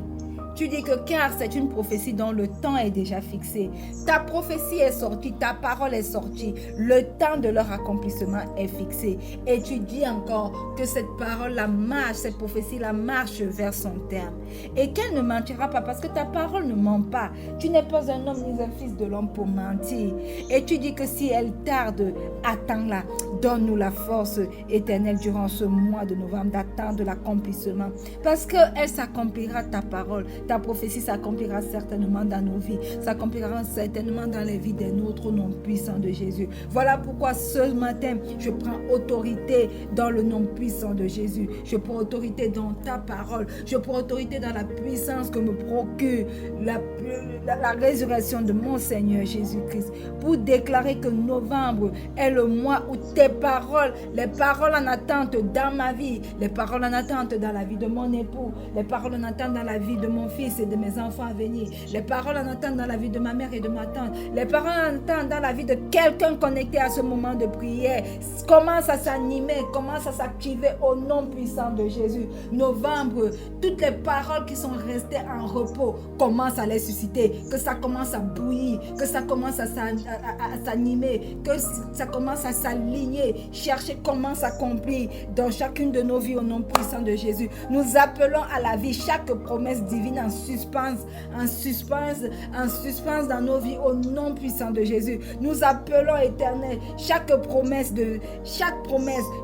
Tu dis que car c'est une prophétie dont le temps est déjà fixé. Ta prophétie est sortie, ta parole est sortie. Le temps de leur accomplissement est fixé. Et tu dis encore que cette parole, la marche, cette prophétie, la marche vers son terme. Et qu'elle ne mentira pas parce que ta parole ne ment pas. Tu n'es pas un homme ni un fils de l'homme pour mentir. Et tu dis que si elle tarde, attends-la. Donne-nous la force éternelle durant ce mois de novembre d'attendre l'accomplissement. Parce qu'elle s'accomplira ta parole. Ta prophétie s'accomplira certainement dans nos vies, s'accomplira certainement dans les vies des nôtres au nom puissant de Jésus. Voilà pourquoi ce matin, je prends autorité dans le nom puissant de Jésus. Je prends autorité dans ta parole. Je prends autorité dans la puissance que me procure la résurrection de mon Seigneur Jésus-Christ pour déclarer que novembre est le mois où tes paroles, les paroles en attente dans ma vie, les paroles en attente dans la vie de mon époux, les paroles en attente dans la vie de mon fils et de mes enfants à venir, les paroles en attente dans la vie de ma mère et de ma tante, les paroles en attente dans la vie de quelqu'un connecté à ce moment de prière, commence à s'animer, commence à s'activer au nom puissant de Jésus. Novembre, toutes les paroles qui sont restées en repos commencent à les susciter, que ça commence à bouillir, que ça commence à s'animer, que ça commence à s'aligner, chercher comment s'accomplir dans chacune de nos vies au nom puissant de Jésus. Nous appelons à la vie chaque promesse divine en suspens dans nos vies au nom puissant de Jésus. Nous appelons, Éternel, chaque promesse,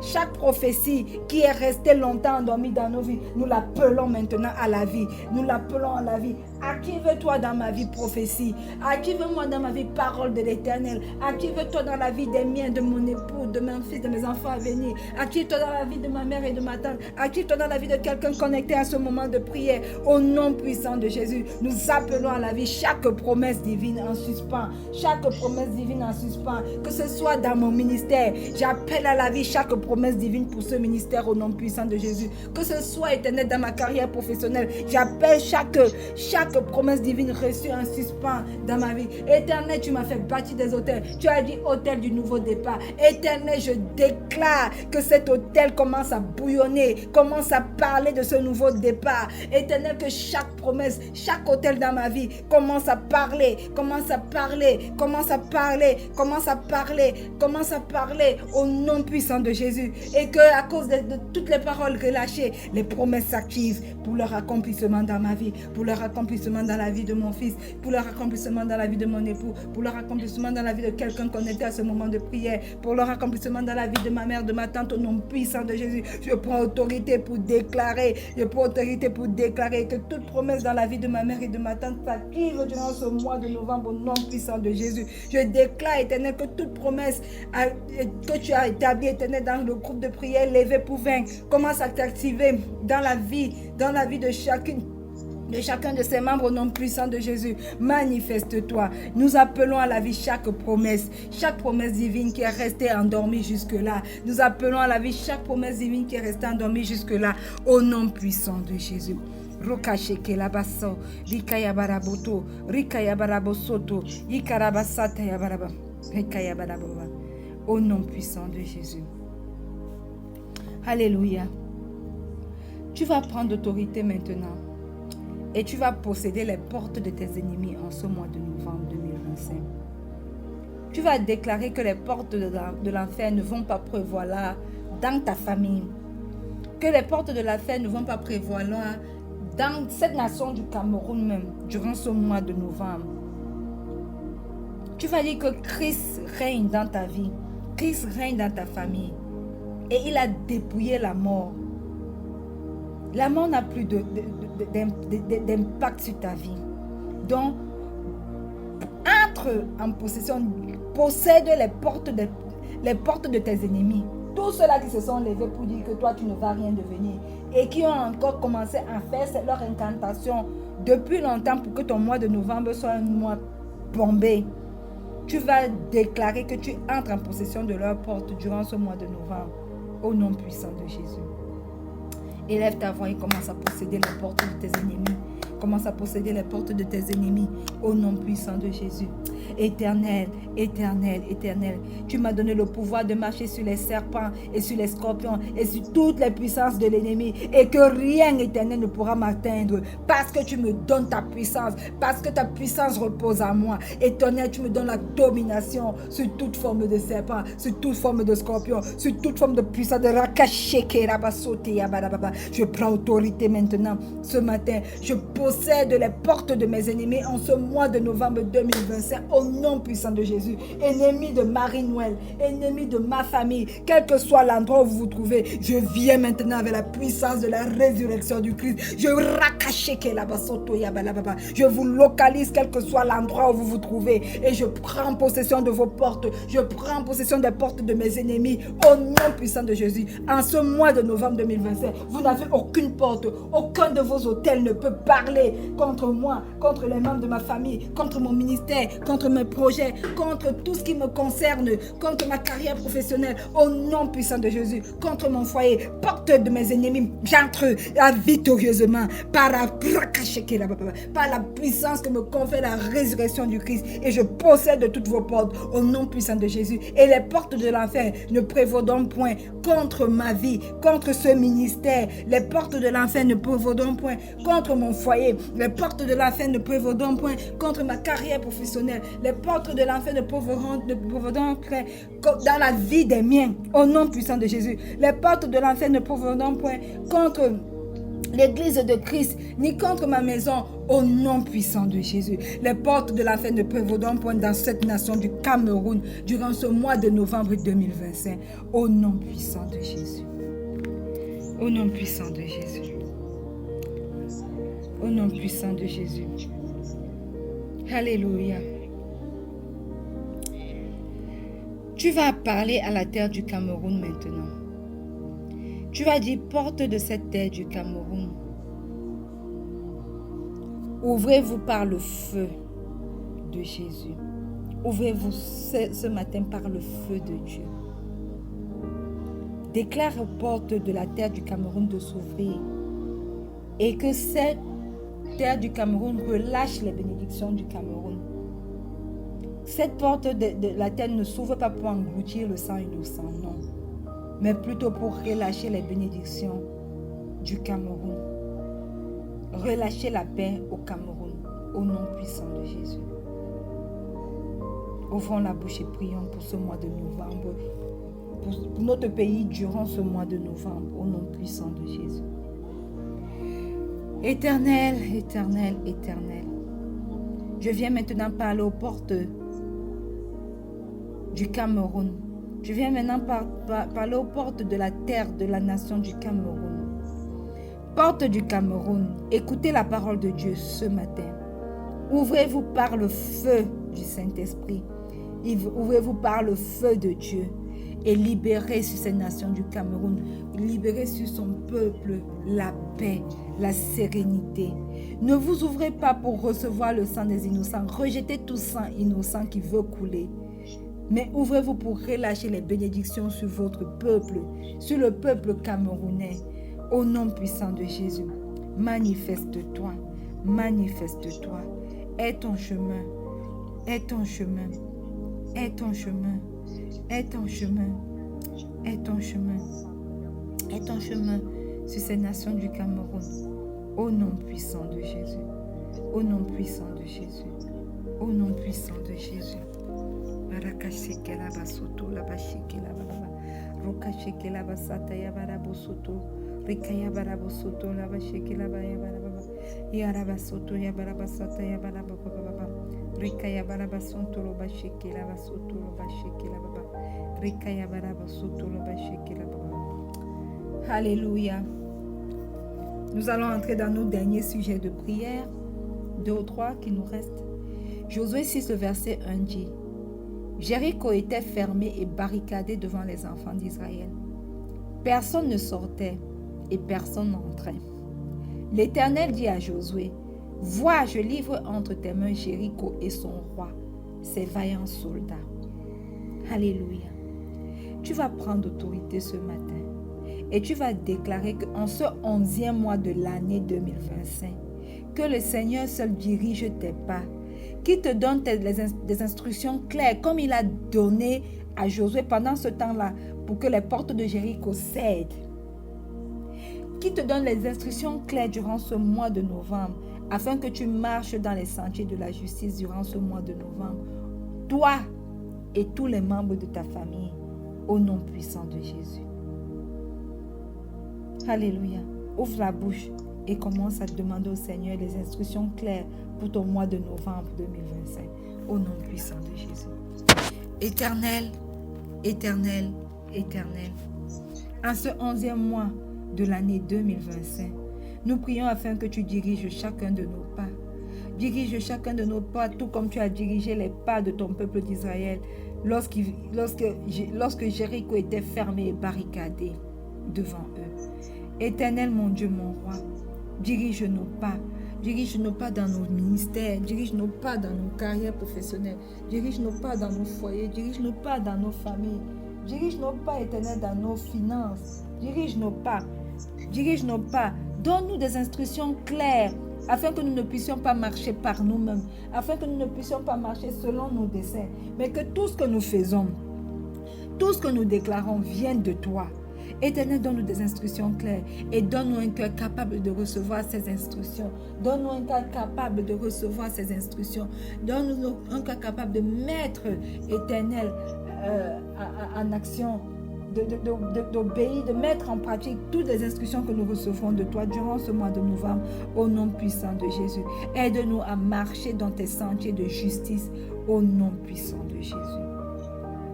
chaque prophétie qui est restée longtemps endormie dans nos vies, nous l'appelons maintenant à la vie. Nous l'appelons à la vie. Active-toi dans ma vie, prophétie. Active-moi dans ma vie, parole de l'Éternel. Active-toi dans la vie des miens, de mon époux, de mon fils, de mes enfants à venir. Active-toi dans la vie de ma mère et de ma tante. Active-toi dans la vie de quelqu'un connecté à ce moment de prière. Au nom puissant de Jésus, nous appelons à la vie chaque promesse divine en suspens. Chaque promesse divine en suspens. Que ce soit dans mon ministère, j'appelle à la vie chaque promesse divine pour ce ministère au nom puissant de Jésus. Que ce soit, Éternel, dans ma carrière professionnelle, j'appelle chaque promesse divine reçue en suspens dans ma vie. Éternel, tu m'as fait bâtir des hôtels. Tu as dit hôtel du nouveau départ. Éternel, je déclare que cet hôtel commence à bouillonner, commence à parler de ce nouveau départ. Éternel, que chaque promesse, chaque hôtel dans ma vie commence à parler au nom puissant de Jésus. Et que à cause de toutes les paroles relâchées, les promesses s'activent pour leur accomplissement dans ma vie, pour leur accomplissement dans la vie de mon fils, pour leur accomplissement dans la vie de mon époux, pour leur accomplissement dans la vie de quelqu'un connecté à ce moment de prière, pour leur accomplissement dans la vie de ma mère, de ma tante, au nom puissant de Jésus. Je prends autorité pour déclarer que toute promesse dans la vie de ma mère et de ma tante s'active durant ce mois de novembre au nom puissant de Jésus. Je déclare, Éternel, que toute promesse que tu as établie, Éternel, dans le groupe de prière Lever pour vaincre, commence à t'activer dans la vie de chacun de ses membres au nom puissant de Jésus. Manifeste-toi. Nous appelons à la vie chaque promesse divine qui est restée endormie jusque-là. Nous appelons à la vie chaque promesse divine qui est restée endormie jusque-là au nom puissant de Jésus. Rokasheke labaso, rikayabaraboto, rikayabarabosoto, ikarabasata yabaraba, rikayabaraboba. Au nom puissant de Jésus. Alléluia. Tu vas prendre autorité maintenant. Et tu vas posséder les portes de tes ennemis en ce mois de novembre 2025. Tu vas déclarer que les portes de l'enfer ne vont pas prévaloir dans ta famille. Que les portes de l'enfer ne vont pas prévaloir dans cette nation du Cameroun même, durant ce mois de novembre. Tu vas dire que Christ règne dans ta vie. Christ règne dans ta famille. Et il a dépouillé la mort. La mort n'a plus d'impact sur ta vie. Donc, entre en possession, possède les portes de tes ennemis. Tous ceux-là qui se sont levés pour dire que toi, tu ne vas rien devenir et qui ont encore commencé à faire leur incantation depuis longtemps pour que ton mois de novembre soit un mois bombé. Tu vas déclarer que tu entres en possession de leurs portes durant ce mois de novembre au nom puissant de Jésus. Élève ta voix et commence à posséder les portes de tes ennemis. Commence à posséder les portes de tes ennemis au nom puissant de Jésus. Éternel, éternel, éternel, tu m'as donné le pouvoir de marcher sur les serpents et sur les scorpions et sur toutes les puissances de l'ennemi et que rien, éternel, ne pourra m'atteindre parce que tu me donnes ta puissance, parce que ta puissance repose en moi. Éternel, tu me donnes la domination sur toute forme de serpent, sur toute forme de scorpion, sur toute forme de puissance de rakasheke rabasote yabarababa. Je prends autorité maintenant ce matin. Je possède les portes de mes ennemis en ce mois de novembre 2025 au nom puissant de Jésus. Ennemi de Marie-Noël, ennemi de ma famille, quel que soit l'endroit où vous vous trouvez, je viens maintenant avec la puissance de la résurrection du Christ. Je vous localise quel que soit l'endroit où vous vous trouvez et je prends possession de vos portes. Je prends possession des portes de mes ennemis au nom puissant de Jésus. En ce mois de novembre 2025, vous n'avez aucune porte, aucun de vos hôtels ne peut parler contre moi, contre les membres de ma famille, contre mon ministère, contre mes projets, contre tout ce qui me concerne, contre ma carrière professionnelle, au nom puissant de Jésus, contre mon foyer, porte de mes ennemis, j'entre victorieusement par la puissance que me confère la résurrection du Christ et je possède toutes vos portes au nom puissant de Jésus et les portes de l'enfer ne prévaudront point contre ma vie, contre ce ministère, les portes de l'enfer ne prévaudront point contre mon foyer, les portes de l'enfer ne prévaudront point contre ma carrière professionnelle, les portes de l'enfer ne prévaudront point dans la vie des miens, au nom puissant de Jésus. Les portes de l'enfer ne prévaudront point contre l'Église de Christ, ni contre ma maison, au nom puissant de Jésus. Les portes de la fin ne prévaudront point dans cette nation du Cameroun durant ce mois de novembre 2025. Au nom puissant de Jésus. Au nom puissant de Jésus. Au nom puissant de Jésus. Alléluia. Tu vas parler à la terre du Cameroun maintenant. Tu vas dire, porte de cette terre du Cameroun, ouvrez-vous par le feu de Jésus. Ouvrez-vous ce matin par le feu de Dieu. Déclare aux portes de la terre du Cameroun de s'ouvrir et que cette terre du Cameroun relâche les bénédictions du Cameroun. Cette porte de la terre ne s'ouvre pas pour engloutir le sang innocent, non, mais plutôt pour relâcher les bénédictions du Cameroun. Relâcher la paix au Cameroun, au nom puissant de Jésus. Ouvrons la bouche et prions pour ce mois de novembre, pour notre pays durant ce mois de novembre, au nom puissant de Jésus. Éternel, éternel, éternel, je viens maintenant parler aux portes du Cameroun. Je viens maintenant parler aux portes de la terre de la nation du Cameroun. Porte du Cameroun, écoutez la parole de Dieu ce matin. Ouvrez-vous par le feu du Saint-Esprit. Ouvrez-vous par le feu de Dieu et libérez sur cette nation du Cameroun, libérez sur son peuple la paix, la sérénité. Ne vous ouvrez pas pour recevoir le sang des innocents. Rejetez tout sang innocent qui veut couler. Mais ouvrez-vous pour relâcher les bénédictions sur votre peuple, sur le peuple camerounais. Au nom puissant de Jésus, manifeste-toi, manifeste-toi. Aie ton chemin, aie ton chemin, aie ton chemin, aie ton chemin, aie ton chemin, aie ton chemin sur ces nations du Cameroun. Au nom puissant de Jésus, au nom puissant de Jésus, au nom puissant de Jésus. Alléluia. Nous allons entrer dans nos derniers sujets de prière, 2 ou 3 qui nous restent. Josué 6, le verset 1 dit: Jéricho était fermé et barricadé devant les enfants d'Israël. Personne ne sortait et personne n'entrait. L'Éternel dit à Josué: Vois, je livre entre tes mains Jéricho et son roi, ses vaillants soldats. Alléluia. Tu vas prendre autorité ce matin et tu vas déclarer qu'en ce 11e mois de l'année 2025, que le Seigneur seul dirige tes pas, qui te donne des instructions claires, comme il a donné à Josué pendant ce temps-là, pour que les portes de Jéricho cèdent. Qui te donne les instructions claires durant ce mois de novembre, afin que tu marches dans les sentiers de la justice durant ce mois de novembre. Toi et tous les membres de ta famille, au nom puissant de Jésus. Alléluia. Ouvre la bouche et commence à demander au Seigneur les instructions claires pour ton mois de novembre 2025. Au nom puissant de Jésus. Éternel, éternel, éternel. En ce 11e mois de l'année 2025, nous prions afin que tu diriges chacun de nos pas. Dirige chacun de nos pas, tout comme tu as dirigé les pas de ton peuple d'Israël lorsque Jéricho était fermé et barricadé devant eux. Éternel, mon Dieu, mon roi, dirige nos pas. Dirige nos pas dans nos ministères, dirige nos pas dans nos carrières professionnelles, dirige nos pas dans nos foyers, dirige nos pas dans nos familles, dirige nos pas, Éternel, dans nos finances, dirige nos pas, donne-nous des instructions claires afin que nous ne puissions pas marcher par nous-mêmes, afin que nous ne puissions pas marcher selon nos desseins, mais que tout ce que nous faisons, tout ce que nous déclarons vienne de toi. Éternel, donne-nous des instructions claires et donne-nous un cœur capable de recevoir ces instructions. Donne-nous un cœur capable de recevoir ces instructions. Donne-nous un cœur capable de mettre, Éternel, en action d'obéir, de mettre en pratique toutes les instructions que nous recevrons de toi durant ce mois de novembre, au nom puissant de Jésus. Aide-nous à marcher dans tes sentiers de justice, au nom puissant de Jésus.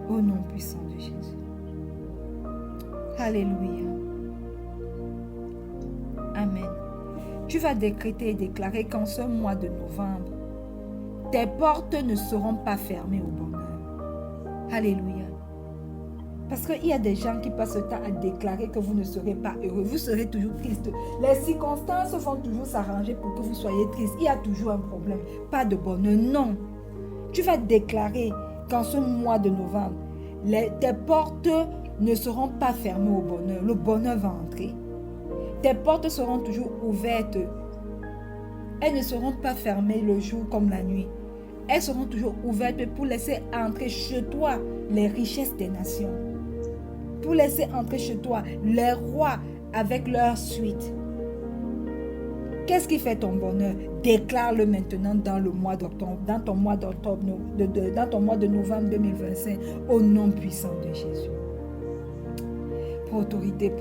Au nom puissant de Jésus. Alléluia. Amen. Tu vas décréter et déclarer qu'en ce mois de novembre, tes portes ne seront pas fermées au bonheur. Alléluia. Parce qu'il y a des gens qui passent le temps à déclarer que vous ne serez pas heureux. Vous serez toujours triste. Les circonstances vont toujours s'arranger pour que vous soyez triste. Il y a toujours un problème. Pas de bonheur. Non. Tu vas déclarer qu'en ce mois de novembre, tes portes ne seront pas fermées au bonheur. Le bonheur va entrer. Tes portes seront toujours ouvertes. Elles ne seront pas fermées le jour comme la nuit. Elles seront toujours ouvertes pour laisser entrer chez toi les richesses des nations. Pour laisser entrer chez toi les rois avec leur suite. Qu'est-ce qui fait ton bonheur? Déclare-le maintenant dans le mois d'octobre, dans ton mois d'octobre, dans ton mois de novembre 2025, au nom puissant de Jésus. Pour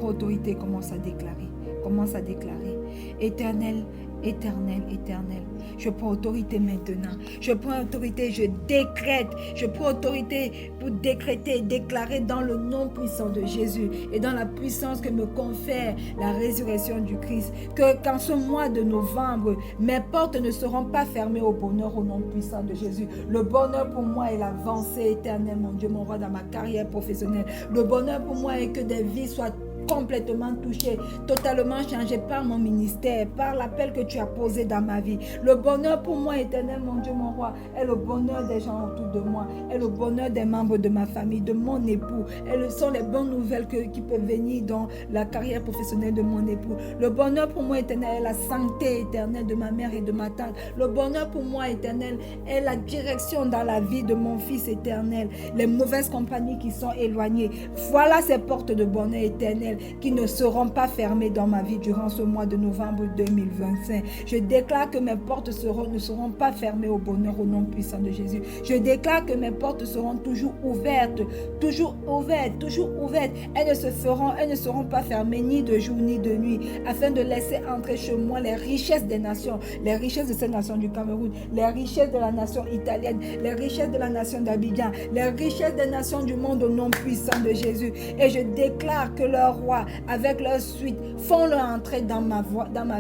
autorité, commence à déclarer. Commence à déclarer. Éternel, éternel, éternel. Je prends autorité maintenant. Je prends autorité, je décrète. Je prends autorité pour décréter, déclarer dans le nom puissant de Jésus et dans la puissance que me confère la résurrection du Christ. Qu'en ce mois de novembre, mes portes ne seront pas fermées au bonheur au nom puissant de Jésus. Le bonheur pour moi est l'avancée éternelle, mon Dieu, mon roi, dans ma carrière professionnelle. Le bonheur pour moi est que des vies soient complètement touché, totalement changé par mon ministère, par l'appel que tu as posé dans ma vie. Le bonheur pour moi, éternel, mon Dieu, mon roi, est le bonheur des gens autour de moi, est le bonheur des membres de ma famille, de mon époux. Elles sont les bonnes nouvelles qui peuvent venir dans la carrière professionnelle de mon époux. Le bonheur pour moi, éternel, est la santé éternelle de ma mère et de ma tante. Le bonheur pour moi, éternel, est la direction dans la vie de mon fils éternel. Les mauvaises compagnies qui sont éloignées. Voilà ces portes de bonheur éternel qui ne seront pas fermées dans ma vie durant ce mois de novembre 2025. Je déclare que mes portes ne seront pas fermées au bonheur au nom puissant de Jésus. Je déclare que mes portes seront toujours ouvertes, toujours ouvertes, toujours ouvertes. Elles ne seront pas fermées ni de jour ni de nuit, afin de laisser entrer chez moi les richesses des nations, les richesses de cette nation du Cameroun, les richesses de la nation italienne, les richesses de la nation d'Abidjan, les richesses des nations du monde au nom puissant de Jésus. Et je déclare que leurs rois avec leur suite font leur entrée dans ma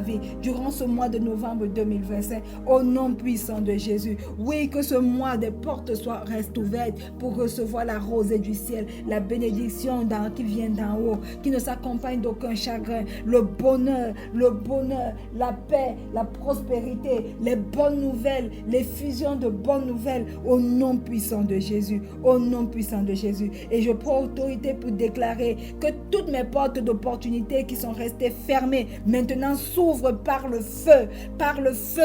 vie durant ce mois de novembre 2025 au nom puissant de Jésus. Oui, que ce mois des portes restent ouvertes pour recevoir la rosée du ciel, la bénédiction qui vient d'en haut, qui ne s'accompagne d'aucun chagrin, le bonheur, la paix, la prospérité, les bonnes nouvelles, les fusions de bonnes nouvelles au nom puissant de Jésus, au nom puissant de Jésus. Et je prends autorité pour déclarer que toutes mes portes d'opportunités qui sont restées fermées maintenant s'ouvrent par le feu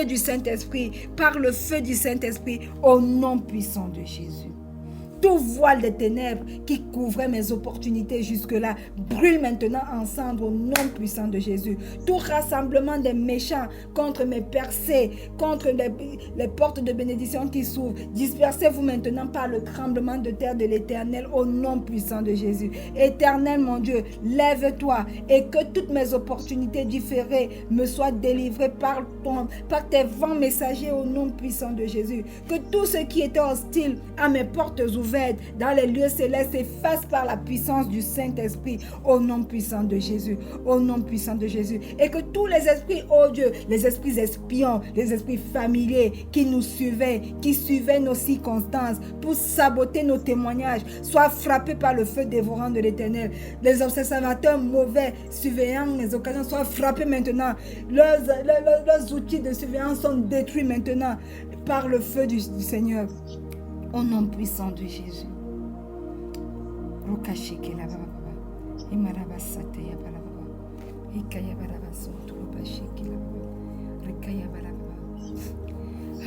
du Saint-Esprit, par le feu du Saint-Esprit au nom puissant de Jésus. Tout voile des ténèbres qui couvrait mes opportunités jusque-là brûle maintenant en cendres au nom puissant de Jésus. Tout rassemblement des méchants contre mes percées, contre les portes de bénédiction qui s'ouvrent, dispersez-vous maintenant par le tremblement de terre de l'Éternel au nom puissant de Jésus. Éternel mon Dieu, lève-toi et que toutes mes opportunités différées me soient délivrées par tes vents messagers au nom puissant de Jésus. Que tout ce qui était hostile à mes portes ouvertes dans les lieux célestes efface par la puissance du Saint-Esprit au nom puissant de Jésus, au nom puissant de Jésus. Et que tous les esprits odieux, les esprits espions, les esprits familiers qui nous suivaient, qui suivaient nos circonstances pour saboter nos témoignages, soient frappés par le feu dévorant de l'Éternel. Les observateurs mauvais surveillant les occasions soient frappés maintenant. Leurs outils de surveillance sont détruits maintenant par le feu du Seigneur. Au nom puissant de Jésus.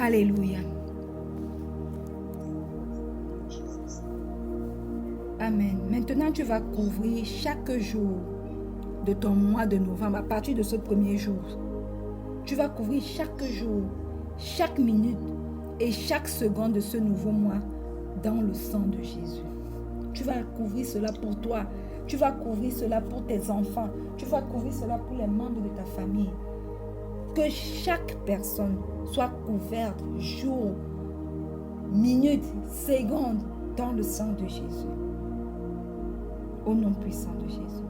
Alléluia. Amen. Maintenant, tu vas couvrir chaque jour de ton mois de novembre, à partir de ce premier jour. Tu vas couvrir chaque jour, chaque minute et chaque seconde de ce nouveau mois dans le sang de Jésus. tu vas couvrir cela pour toi. Tu vas couvrir cela pour tes enfants. Tu vas couvrir cela pour les membres de ta famille. Que chaque personne soit couverte jour, minute, seconde dans le sang de Jésus. Au nom puissant de Jésus.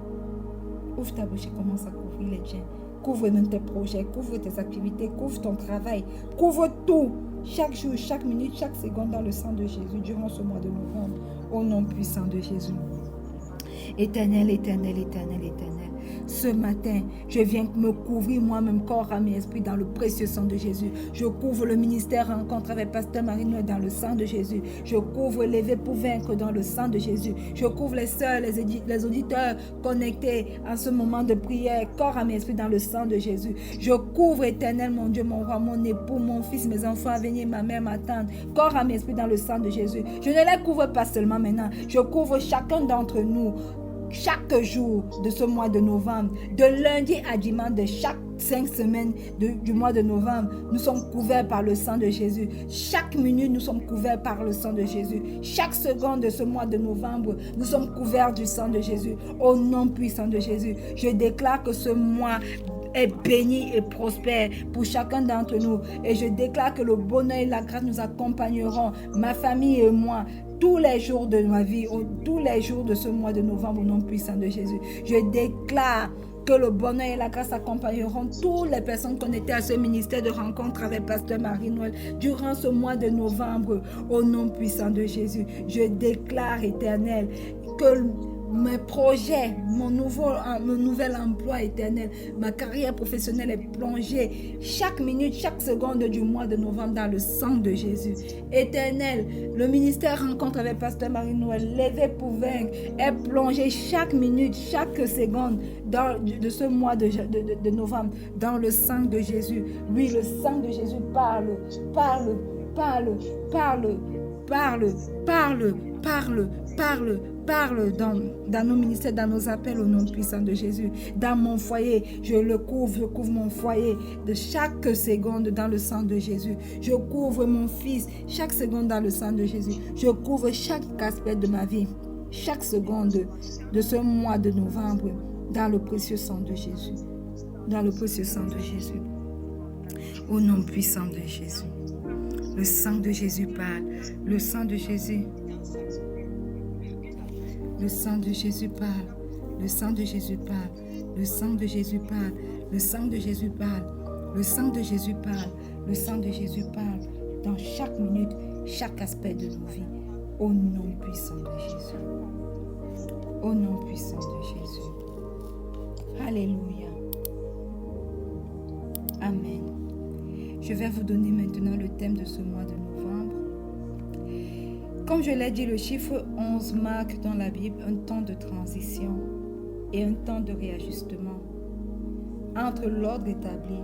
Ouvre ta bouche et commence à couvrir les tiens. Couvre même tes projets, couvre tes activités, couvre ton travail, couvre tout. Chaque jour, chaque minute, chaque seconde dans le sang de Jésus durant ce mois de novembre. Au nom puissant de Jésus. Éternel, éternel, éternel, éternel. Ce matin, je viens me couvrir moi-même, corps, âme et esprit dans le précieux sang de Jésus. Je couvre le ministère Rencontre avec Pasteur Marie-Noël dans le sang de Jésus. Je couvre Lever pour vaincre dans le sang de Jésus. Je couvre les sœurs, les auditeurs connectés à ce moment de prière, corps, âme et esprit dans le sang de Jésus. Je couvre, éternel, mon Dieu, mon roi, mon époux, mon fils, mes enfants à venir, ma mère, ma tante, corps, âme et esprit dans le sang de Jésus. Je ne les couvre pas seulement maintenant. Je couvre chacun d'entre nous. Chaque jour de ce mois de novembre, de lundi à dimanche de chaque 5 semaines du mois de novembre, nous sommes couverts par le sang de Jésus. Chaque minute, nous sommes couverts par le sang de Jésus. Chaque seconde de ce mois de novembre, nous sommes couverts du sang de Jésus. Au nom puissant de Jésus, je déclare que ce mois est béni et prospère pour chacun d'entre nous. Et je déclare que le bonheur et la grâce nous accompagneront, ma famille et moi, tous les jours de ma vie, tous les jours de ce mois de novembre, au nom puissant de Jésus. Je déclare que le bonheur et la grâce accompagneront toutes les personnes connectées à ce ministère de rencontre avec Pasteur Marie-Noël durant ce mois de novembre, au nom puissant de Jésus. Je déclare, éternel, que mes projets, mon nouvel emploi éternel, ma carrière professionnelle est plongée chaque minute, chaque seconde du mois de novembre dans le sang de Jésus. Éternel, le ministère Rencontre avec Pasteur Marie-Noël, Lever pour vaincre, est plongé chaque minute, chaque seconde de ce mois de novembre dans le sang de Jésus. Oui, le sang de Jésus parle dans nos ministères, dans nos appels au nom puissant de Jésus. Dans mon foyer, je couvre mon foyer de chaque seconde dans le sang de Jésus. Je couvre mon fils chaque seconde dans le sang de Jésus. Je couvre chaque aspect de ma vie, chaque seconde de ce mois de novembre dans le précieux sang de Jésus. Dans le précieux sang de Jésus. Au nom puissant de Jésus. Le sang de Jésus parle. Le sang de Jésus. Le sang de Jésus parle. Le sang de Jésus parle. Le sang de Jésus parle. Le sang de Jésus parle. Le sang de Jésus parle. Le sang de Jésus parle. Dans chaque minute, chaque aspect de nos vies. Au nom puissant de Jésus. Au nom puissant de Jésus. Alléluia. Amen. Je vais vous donner maintenant le thème de ce mois de novembre. Comme je l'ai dit, le chiffre 11 marque dans la Bible un temps de transition et un temps de réajustement entre l'ordre établi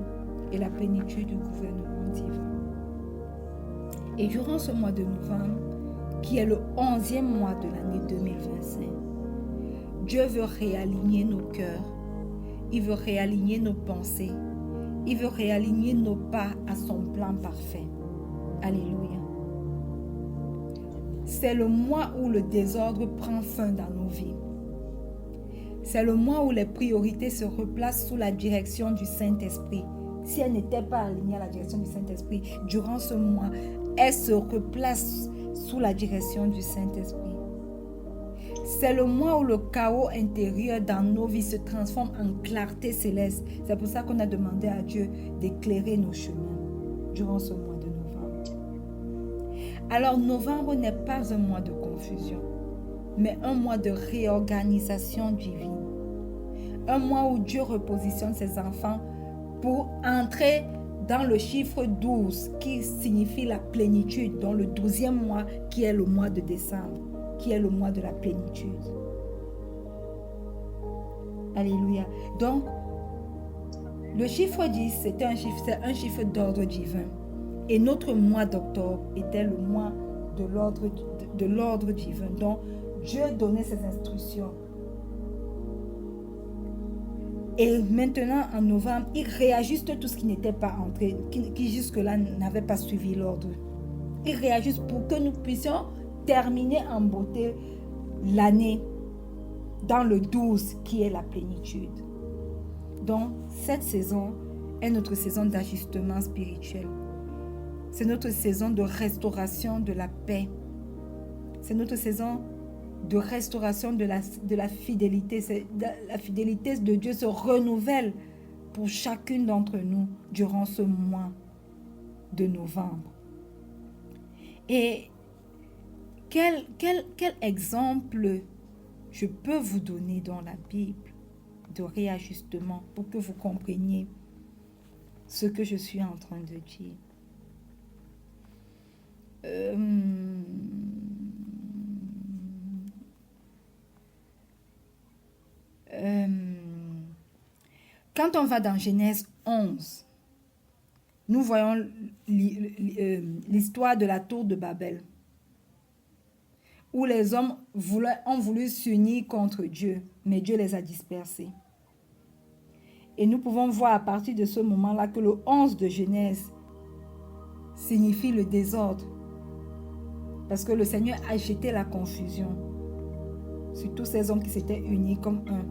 et la plénitude du gouvernement divin. Et durant ce mois de novembre, qui est le 11e mois de l'année 2025, Dieu veut réaligner nos cœurs, il veut réaligner nos pensées, il veut réaligner nos pas à son plan parfait. Alléluia. C'est le mois où le désordre prend fin dans nos vies. C'est le mois où les priorités se replacent sous la direction du Saint-Esprit. Si elles n'étaient pas alignées à la direction du Saint-Esprit, durant ce mois, elles se replacent sous la direction du Saint-Esprit. C'est le mois où le chaos intérieur dans nos vies se transforme en clarté céleste. C'est pour ça qu'on a demandé à Dieu d'éclairer nos chemins durant ce mois de novembre. Alors, novembre n'est pas un mois de confusion, mais un mois de réorganisation divine. Un mois où Dieu repositionne ses enfants pour entrer dans le chiffre 12 qui signifie la plénitude, dans le 12e mois qui est le mois de décembre, qui est le mois de la plénitude. Alléluia. Donc, le chiffre 10, c'est un chiffre d'ordre divin. Et notre mois d'octobre était le mois de l'ordre divin. Donc, Dieu donnait ses instructions. Et maintenant, en novembre, il réajuste tout ce qui n'était pas entré, qui jusque-là n'avait pas suivi l'ordre. Il réajuste pour que nous puissions terminer en beauté l'année dans le 12 qui est la plénitude. Donc, cette saison est notre saison d'ajustement spirituel. C'est notre saison de restauration de la paix. C'est notre saison de restauration de la fidélité. La fidélité de Dieu se renouvelle pour chacune d'entre nous durant ce mois de novembre. Et quel exemple je peux vous donner dans la Bible de réajustement pour que vous compreniez ce que je suis en train de dire. Quand on va dans Genèse 11, nous voyons l'histoire de la tour de Babel, où les hommes ont voulu s'unir contre Dieu, mais Dieu les a dispersés. Et nous pouvons voir à partir de ce moment-là que le 11 de Genèse signifie le désordre, parce que le Seigneur a jeté la confusion sur tous ces hommes qui s'étaient unis comme un.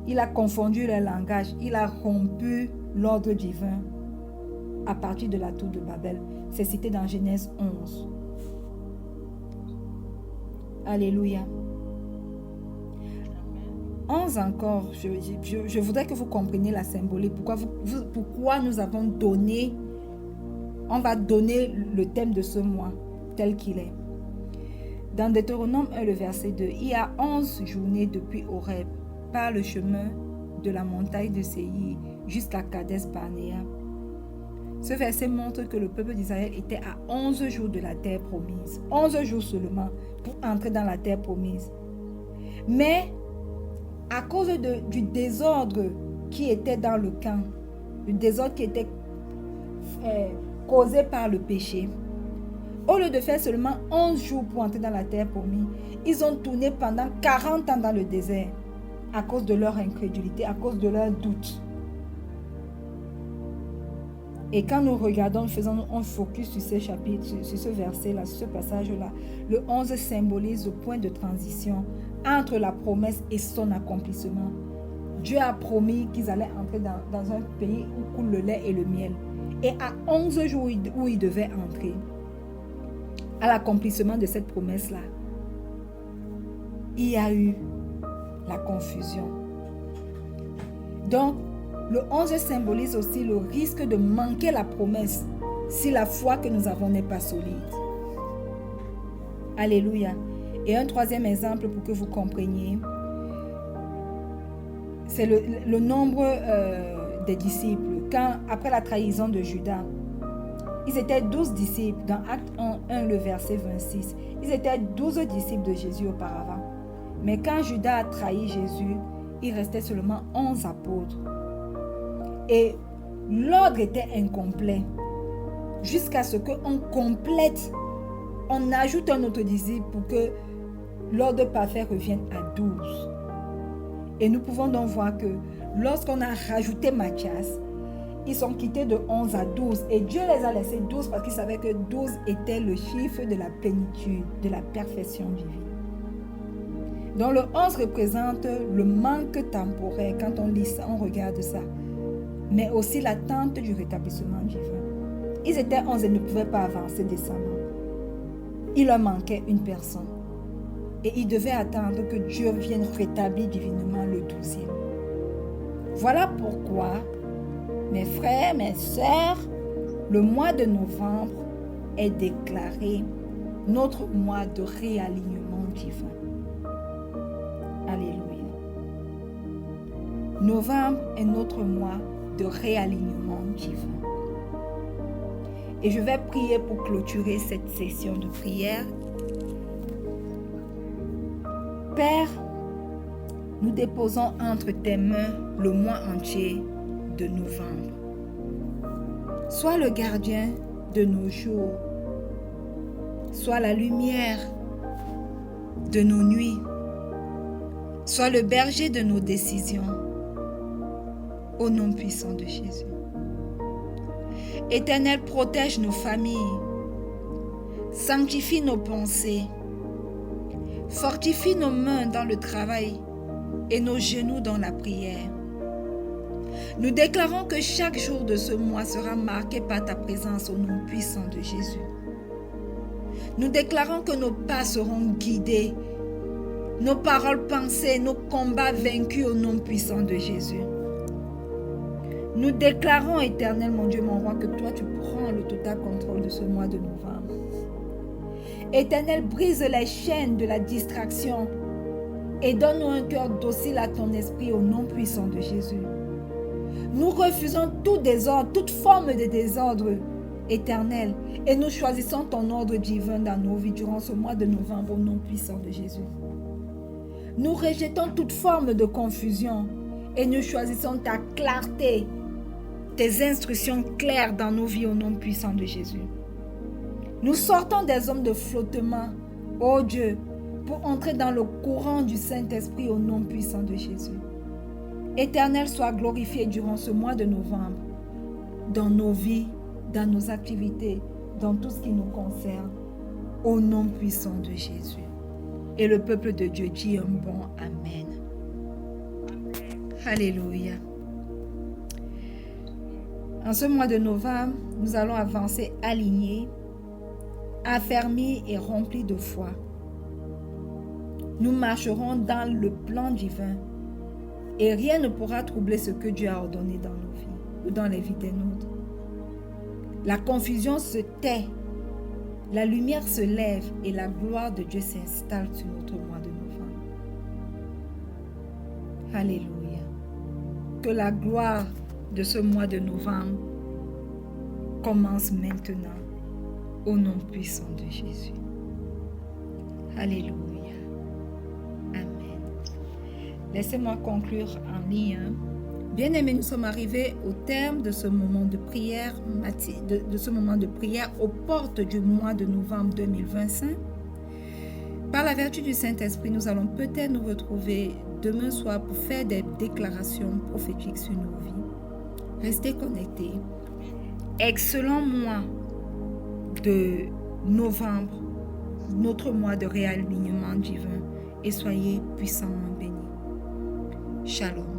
Il a confondu les langages, il a rompu l'ordre divin à partir de la tour de Babel. C'est cité dans Genèse 11. Alléluia. 11 encore, je voudrais que vous compreniez la symbolique. Pourquoi nous avons donné, on va donner le thème de ce mois tel qu'il est. Dans Deutéronome 1, le verset 2, il y a 11 journées depuis Horeb, par le chemin de la montagne de Séir jusqu'à Kades Barnéa. Ce verset montre que le peuple d'Israël était à 11 jours de la terre promise. 11 jours seulement pour entrer dans la terre promise. Mais à cause du désordre qui était dans le camp, le désordre qui était causé par le péché, au lieu de faire seulement 11 jours pour entrer dans la terre promise, ils ont tourné pendant 40 ans dans le désert à cause de leur incrédulité, à cause de leur doute. Et quand nous regardons, nous faisons un focus sur ce chapitre, sur ce verset-là, sur ce passage-là, le 11 symbolise le point de transition entre la promesse et son accomplissement. Dieu a promis qu'ils allaient entrer dans un pays où coule le lait et le miel. Et à 11 jours où ils devaient entrer, à l'accomplissement de cette promesse-là, il y a eu la confusion. Donc, le 11 symbolise aussi le risque de manquer la promesse si la foi que nous avons n'est pas solide. Alléluia. Et un troisième exemple pour que vous compreniez, c'est le nombre des disciples. Après la trahison de Judas, ils étaient 12 disciples. Dans Acte 1, le verset 26, ils étaient 12 disciples de Jésus auparavant. Mais quand Judas a trahi Jésus, il restait seulement 11 apôtres. Et l'ordre était incomplet. Jusqu'à ce qu'on complète, on ajoute un autre disciple pour que l'ordre parfait revienne à 12. Et nous pouvons donc voir que lorsqu'on a rajouté Matthias, ils sont quittés de 11 à 12. Et Dieu les a laissés 12 parce qu'il savait que 12 était le chiffre de la plénitude, de la perfection divine. Donc le 11 représente le manque temporaire quand on lit ça, on regarde ça. Mais aussi l'attente du rétablissement divin. Ils étaient 11 et ne pouvaient pas avancer décemment. Il leur manquait une personne. Et ils devaient attendre que Dieu vienne rétablir divinement le 12e. Voilà pourquoi, mes frères, mes sœurs, le mois de novembre est déclaré notre mois de réalignement divin. Alléluia. Novembre est notre mois de réalignement divin. Et je vais prier pour clôturer cette session de prière. Père, nous déposons entre tes mains le mois entier de novembre. Sois le gardien de nos jours. Sois la lumière de nos nuits. Sois le berger de nos décisions. Au nom puissant de Jésus. Éternel, protège nos familles. Sanctifie nos pensées. Fortifie nos mains dans le travail et nos genoux dans la prière. Nous déclarons que chaque jour de ce mois sera marqué par ta présence au nom puissant de Jésus. Nous déclarons que nos pas seront guidés, nos paroles pensées, nos combats vaincus au nom puissant de Jésus. Nous déclarons, Éternel, mon Dieu, mon roi, que toi tu prends le total contrôle de ce mois de novembre. Éternel, brise les chaînes de la distraction et donne-nous un cœur docile à ton esprit au nom puissant de Jésus. Nous refusons tout désordre, toute forme de désordre, Éternel, et nous choisissons ton ordre divin dans nos vies durant ce mois de novembre au nom puissant de Jésus. Nous rejetons toute forme de confusion et nous choisissons ta clarté, tes instructions claires dans nos vies au nom puissant de Jésus. Nous sortons des hommes de flottement, ô Dieu, pour entrer dans le courant du Saint-Esprit au nom puissant de Jésus. Éternel, sois glorifié durant ce mois de novembre, dans nos vies, dans nos activités, dans tout ce qui nous concerne, au nom puissant de Jésus. Et le peuple de Dieu dit un bon Amen. Alléluia. En ce mois de novembre, nous allons avancer alignés, affermis et remplis de foi. Nous marcherons dans le plan divin et rien ne pourra troubler ce que Dieu a ordonné dans nos vies ou dans les vies des nôtres. La confusion se tait, la lumière se lève et la gloire de Dieu s'installe sur notre mois de novembre. Alléluia. Que la gloire de ce mois de novembre commence maintenant au nom puissant de Jésus. Alléluia. Amen. Laissez-moi conclure en ligne. Bien-aimés, nous sommes arrivés au terme de ce moment de prière, aux portes du mois de novembre 2025. Par la vertu du Saint-Esprit, nous allons peut-être nous retrouver demain soir pour faire des déclarations prophétiques sur nos vies. Restez connectés. Excellent mois de novembre, notre mois de réalignement divin, et soyez puissamment bénis. Shalom.